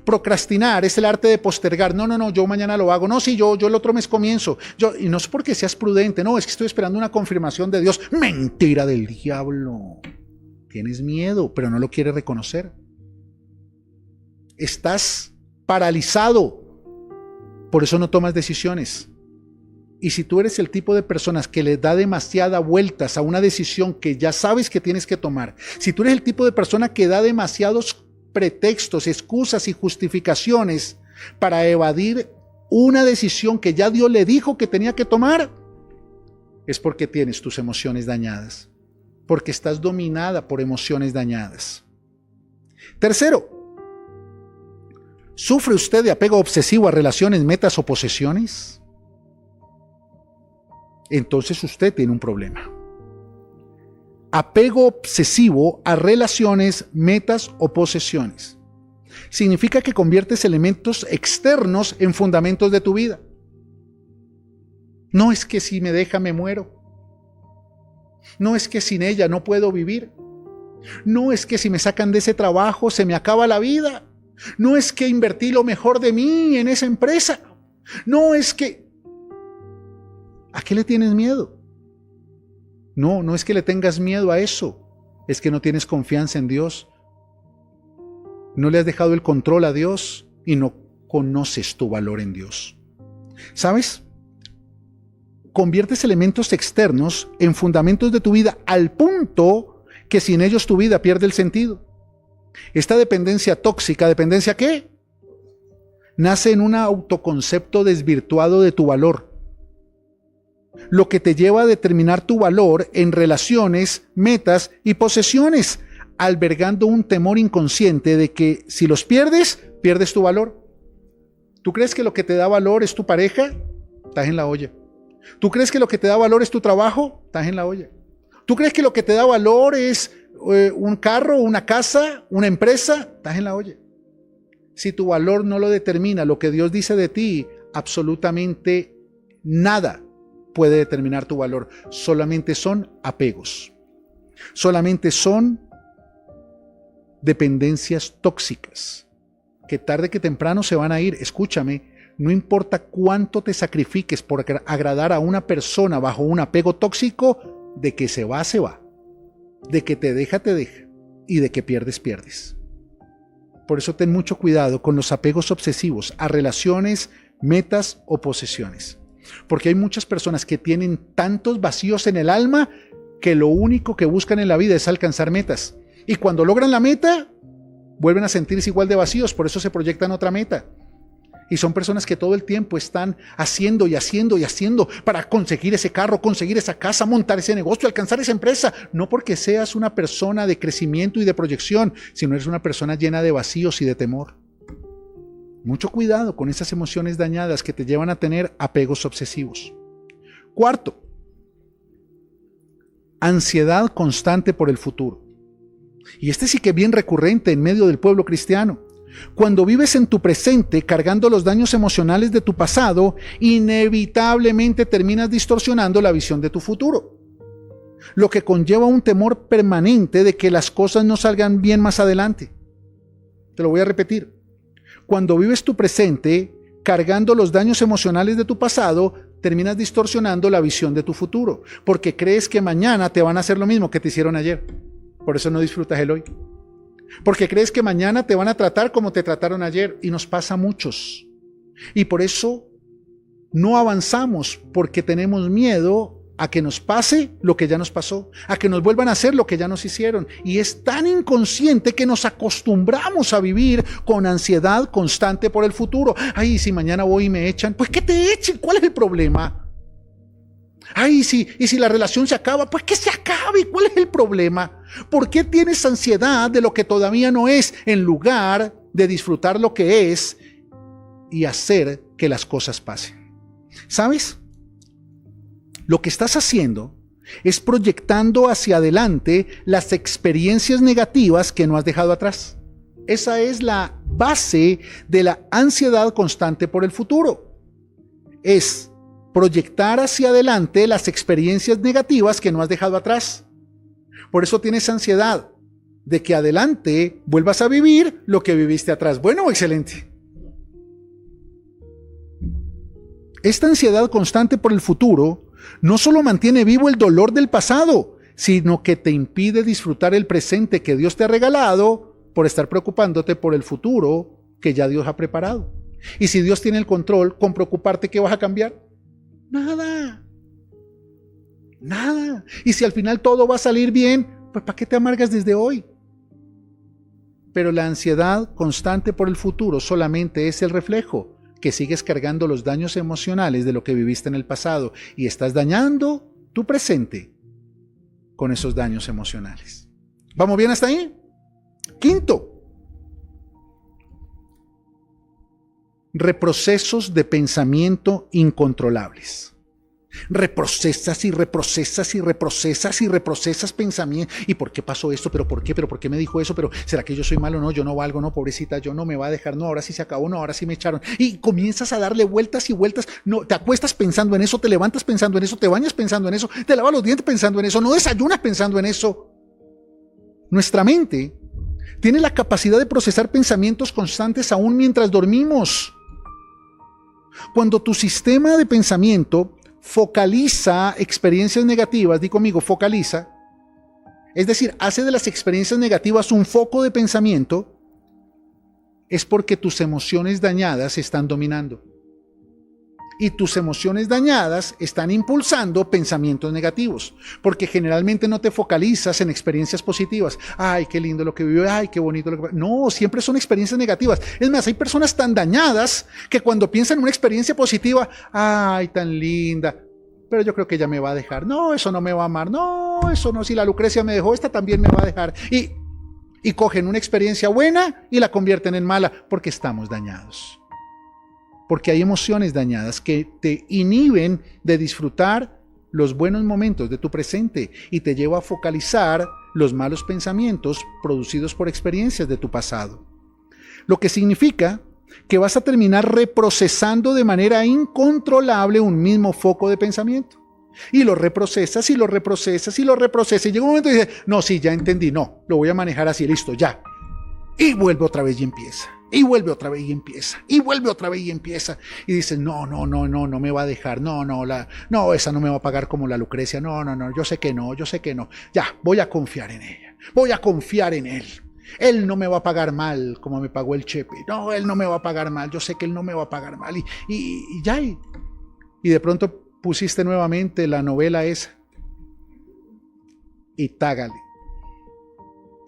Procrastinar es el arte de postergar. No, yo mañana lo hago. No, sí, yo el otro mes comienzo. Y no es porque seas prudente, no, es que estoy esperando una confirmación de Dios. Mentira del diablo. Tienes miedo, pero no lo quieres reconocer. Estás paralizado. Por eso no tomas decisiones. Y si tú eres el tipo de personas que le da demasiada vueltas a una decisión que ya sabes que tienes que tomar, si tú eres el tipo de persona que da demasiados pretextos, excusas y justificaciones para evadir una decisión que ya Dios le dijo que tenía que tomar, es porque tienes tus emociones dañadas, porque estás dominada por emociones dañadas. Tercero, ¿sufre usted de apego obsesivo a relaciones, metas o posesiones? Entonces usted tiene un problema. Apego obsesivo a relaciones, metas o posesiones. Significa que conviertes elementos externos en fundamentos de tu vida. No es que si me deja me muero. No es que sin ella no puedo vivir. No es que si me sacan de ese trabajo se me acaba la vida. No es que invertí lo mejor de mí en esa empresa. No es que... ¿A qué le tienes miedo? No, no es que le tengas miedo a eso. Es que no tienes confianza en Dios. No le has dejado el control a Dios y no conoces tu valor en Dios. ¿Sabes? Conviertes elementos externos en fundamentos de tu vida al punto que sin ellos tu vida pierde el sentido. Esta dependencia tóxica, ¿dependencia qué? Nace en un autoconcepto desvirtuado de tu valor, lo que te lleva a determinar tu valor en relaciones, metas y posesiones, albergando un temor inconsciente de que si los pierdes, pierdes tu valor. ¿Tú crees que lo que te da valor es tu pareja? Estás en la olla. ¿Tú crees que lo que te da valor es tu trabajo? Estás en la olla. ¿Tú crees que lo que te da valor es un carro, una casa, una empresa? Estás en la olla. Si tu valor no lo determina lo que Dios dice de ti, absolutamente nada puede determinar tu valor. Solamente son apegos. Solamente son dependencias tóxicas que tarde que temprano se van a ir. Escúchame, no importa cuánto te sacrifiques por agradar a una persona bajo un apego tóxico, de que se va, se va. De que te deja, y de que pierdes, pierdes. Por eso ten mucho cuidado con los apegos obsesivos a relaciones, metas o posesiones. Porque hay muchas personas que tienen tantos vacíos en el alma que lo único que buscan en la vida es alcanzar metas. Y cuando logran la meta, vuelven a sentirse igual de vacíos, por eso se proyectan otra meta. Y son personas que todo el tiempo están haciendo y haciendo y haciendo para conseguir ese carro, conseguir esa casa, montar ese negocio, alcanzar esa empresa. No porque seas una persona de crecimiento y de proyección, sino eres una persona llena de vacíos y de temor. Mucho cuidado con esas emociones dañadas que te llevan a tener apegos obsesivos. Cuarto, ansiedad constante por el futuro. Y este sí que es bien recurrente en medio del pueblo cristiano. Cuando vives en tu presente cargando los daños emocionales de tu pasado, inevitablemente terminas distorsionando la visión de tu futuro, lo que conlleva un temor permanente de que las cosas no salgan bien más adelante. Te lo voy a repetir. Cuando vives tu presente cargando los daños emocionales de tu pasado, terminas distorsionando la visión de tu futuro, porque crees que mañana te van a hacer lo mismo que te hicieron ayer. Por eso no disfrutas el hoy. Porque crees que mañana te van a tratar como te trataron ayer, y nos pasa a muchos. Y por eso no avanzamos, porque tenemos miedo a que nos pase lo que ya nos pasó, a que nos vuelvan a hacer lo que ya nos hicieron. Y es tan inconsciente que nos acostumbramos a vivir con ansiedad constante por el futuro. Ay, si mañana voy y me echan, pues que te echen, ¿cuál es el problema? Ay, y si la relación se acaba, pues que se acabe, ¿cuál es el problema? ¿Por qué tienes ansiedad de lo que todavía no es, en lugar de disfrutar lo que es y hacer que las cosas pasen? ¿Sabes? Lo que estás haciendo es proyectando hacia adelante las experiencias negativas que no has dejado atrás. Esa es la base de la ansiedad constante por el futuro. Es proyectar hacia adelante las experiencias negativas que no has dejado atrás. Por eso tienes ansiedad de que adelante vuelvas a vivir lo que viviste atrás. Bueno, excelente. Esta ansiedad constante por el futuro no solo mantiene vivo el dolor del pasado, sino que te impide disfrutar el presente que Dios te ha regalado por estar preocupándote por el futuro que ya Dios ha preparado. Y si Dios tiene el control, con preocuparte, ¿qué vas a cambiar? Nada. Nada. Y si al final todo va a salir bien, pues ¿para qué te amargas desde hoy? Pero la ansiedad constante por el futuro solamente es el reflejo que sigues cargando los daños emocionales de lo que viviste en el pasado y estás dañando tu presente con esos daños emocionales. ¿Vamos bien hasta ahí? Quinto, reprocesos de pensamiento incontrolables. Reprocesas y reprocesas y reprocesas y reprocesas pensamiento. ¿Y por qué pasó esto? ¿Pero por qué? ¿Pero por qué me dijo eso? ¿Pero será que yo soy malo? No, yo no valgo, no, pobrecita, yo no me va a dejar, no, ahora sí se acabó, no, ahora sí me echaron. Y comienzas a darle vueltas y vueltas, no, te acuestas pensando en eso, te levantas pensando en eso, te bañas pensando en eso, te lavas los dientes pensando en eso, no desayunas pensando en eso. Nuestra mente tiene la capacidad de procesar pensamientos constantes aún mientras dormimos. Cuando tu sistema de pensamiento focaliza experiencias negativas, di conmigo, focaliza, es decir, hace de las experiencias negativas un foco de pensamiento, es porque tus emociones dañadas están dominando. Y tus emociones dañadas están impulsando pensamientos negativos, porque generalmente no te focalizas en experiencias positivas. Ay, qué lindo lo que vivió, ay, qué bonito lo que... No, siempre son experiencias negativas. Es más, hay personas tan dañadas que cuando piensan en una experiencia positiva, ay, tan linda, pero yo creo que ella me va a dejar. No, eso no me va a amar. No, eso no, si la Lucrecia me dejó, esta también me va a dejar. Y cogen una experiencia buena y la convierten en mala, porque estamos dañados. Porque hay emociones dañadas que te inhiben de disfrutar los buenos momentos de tu presente y te lleva a focalizar los malos pensamientos producidos por experiencias de tu pasado. Lo que significa que vas a terminar reprocesando de manera incontrolable un mismo foco de pensamiento. Y lo reprocesas y lo reprocesas y lo reprocesas. Y llega un momento y dices, no, sí, ya entendí, no, lo voy a manejar así, listo, ya. Y vuelve otra vez y empieza. Y vuelve otra vez y empieza. Y vuelve otra vez y empieza. Y dices, no me va a dejar. No, esa no me va a pagar como la Lucrecia. No, yo sé que no. Ya, voy a confiar en ella. Voy a confiar en él. Él no me va a pagar mal como me pagó el Chepe. No, él no me va a pagar mal. Yo sé que él no me va a pagar mal. Y ya. Y de pronto pusiste nuevamente la novela esa. Y tágale.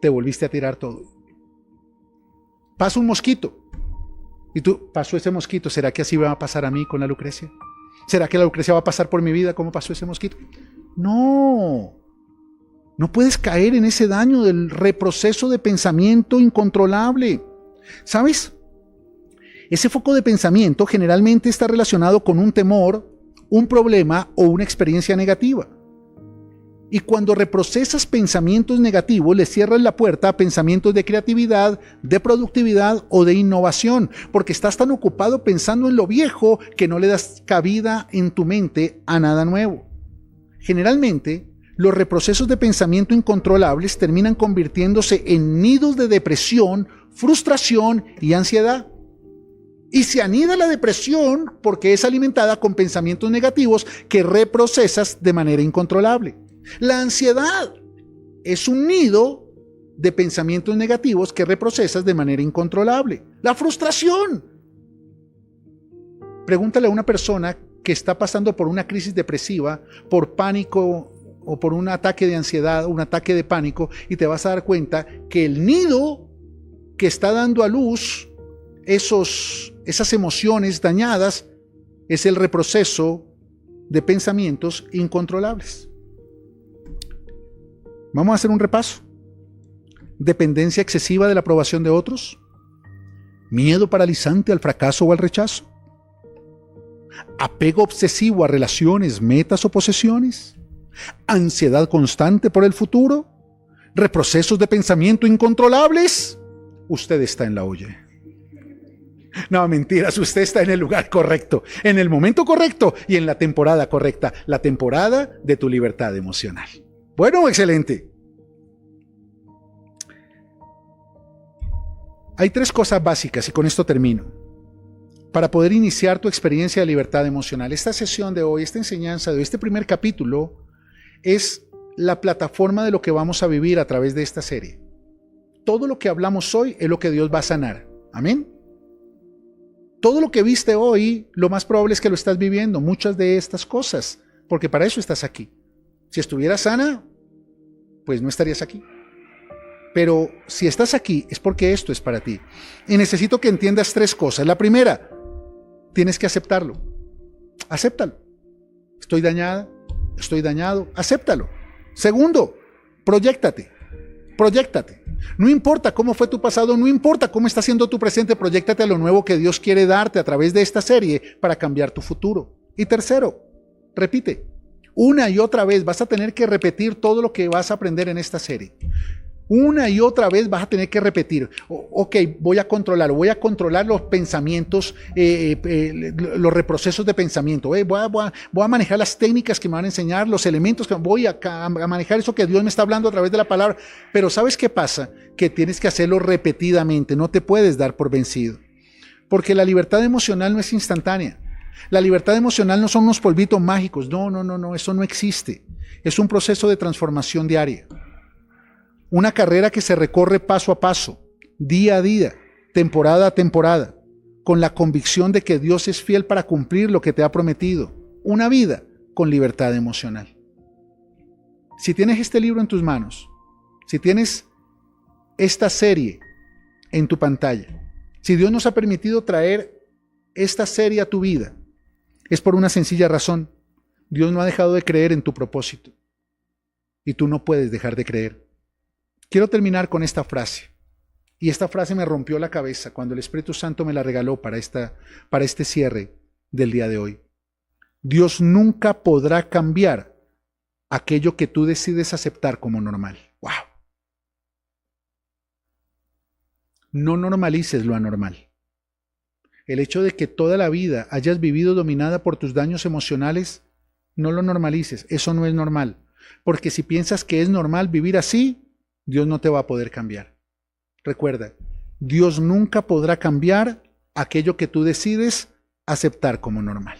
Te volviste a tirar todo. Pasa un mosquito. Y tú, pasó ese mosquito. ¿Será que así va a pasar a mí con la Lucrecia? ¿Será que la Lucrecia va a pasar por mi vida como pasó ese mosquito? No. No puedes caer en ese daño del reproceso de pensamiento incontrolable. ¿Sabes? Ese foco de pensamiento generalmente está relacionado con un temor, un problema o una experiencia negativa. Y cuando reprocesas pensamientos negativos, le cierras la puerta a pensamientos de creatividad, de productividad o de innovación, porque estás tan ocupado pensando en lo viejo que no le das cabida en tu mente a nada nuevo. Generalmente, los reprocesos de pensamiento incontrolables terminan convirtiéndose en nidos de depresión, frustración y ansiedad. Y se anida la depresión porque es alimentada con pensamientos negativos que reprocesas de manera incontrolable. La ansiedad es un nido de pensamientos negativos que reprocesas de manera incontrolable. La frustración. Pregúntale a una persona que está pasando por una crisis depresiva, por pánico o por un ataque de ansiedad, un ataque de pánico, y te vas a dar cuenta que el nido que está dando a luz esas emociones dañadas es el reproceso de pensamientos incontrolables. Vamos a hacer un repaso. Dependencia excesiva de la aprobación de otros. Miedo paralizante al fracaso o al rechazo. Apego obsesivo a relaciones, metas o posesiones. Ansiedad constante por el futuro. Reprocesos de pensamiento incontrolables. Usted está en la olla. No, mentiras, usted está en el lugar correcto, en el momento correcto y en la temporada correcta. La temporada de tu libertad emocional. Bueno, excelente. Hay 3 cosas básicas y con esto termino. Para poder iniciar tu experiencia de libertad emocional, esta sesión de hoy, esta enseñanza de hoy, este primer capítulo es la plataforma de lo que vamos a vivir a través de esta serie. Todo lo que hablamos hoy es lo que Dios va a sanar. Amén. Todo lo que viste hoy, lo más probable es que lo estás viviendo, muchas de estas cosas, porque para eso estás aquí. Si estuvieras sana, pues no estarías aquí. Pero si estás aquí, es porque esto es para ti. Y necesito que entiendas 3 cosas. La primera, tienes que aceptarlo. Acéptalo. Estoy dañada, estoy dañado, acéptalo. Segundo, proyéctate. No importa cómo fue tu pasado, no importa cómo está siendo tu presente, proyéctate a lo nuevo que Dios quiere darte a través de esta serie para cambiar tu futuro. Y tercero, repite. Una y otra vez vas a tener que repetir todo lo que vas a aprender en esta serie. Una y otra vez vas a tener que repetir. Ok, voy a controlar los pensamientos, los reprocesos de pensamiento. Voy a manejar las técnicas que me van a enseñar, los elementos que voy a manejar, eso que Dios me está hablando a través de la palabra. Pero ¿sabes qué pasa? Que tienes que hacerlo repetidamente, no te puedes dar por vencido. Porque la libertad emocional no es instantánea. La libertad emocional no son unos polvitos mágicos. No, eso no existe. Es un proceso de transformación diaria. Una carrera que se recorre paso a paso, día a día, temporada a temporada, con la convicción de que Dios es fiel para cumplir lo que te ha prometido. Una vida con libertad emocional. Si tienes este libro en tus manos, si tienes esta serie en tu pantalla, si Dios nos ha permitido traer esta serie a tu vida, es por una sencilla razón. Dios no ha dejado de creer en tu propósito. Y tú no puedes dejar de creer. Quiero terminar con esta frase. Y esta frase me rompió la cabeza cuando el Espíritu Santo me la regaló para este cierre del día de hoy. Dios nunca podrá cambiar aquello que tú decides aceptar como normal. ¡Wow! No normalices lo anormal. El hecho de que toda la vida hayas vivido dominada por tus daños emocionales, no lo normalices. Eso no es normal. Porque si piensas que es normal vivir así, Dios no te va a poder cambiar. Recuerda, Dios nunca podrá cambiar aquello que tú decides aceptar como normal.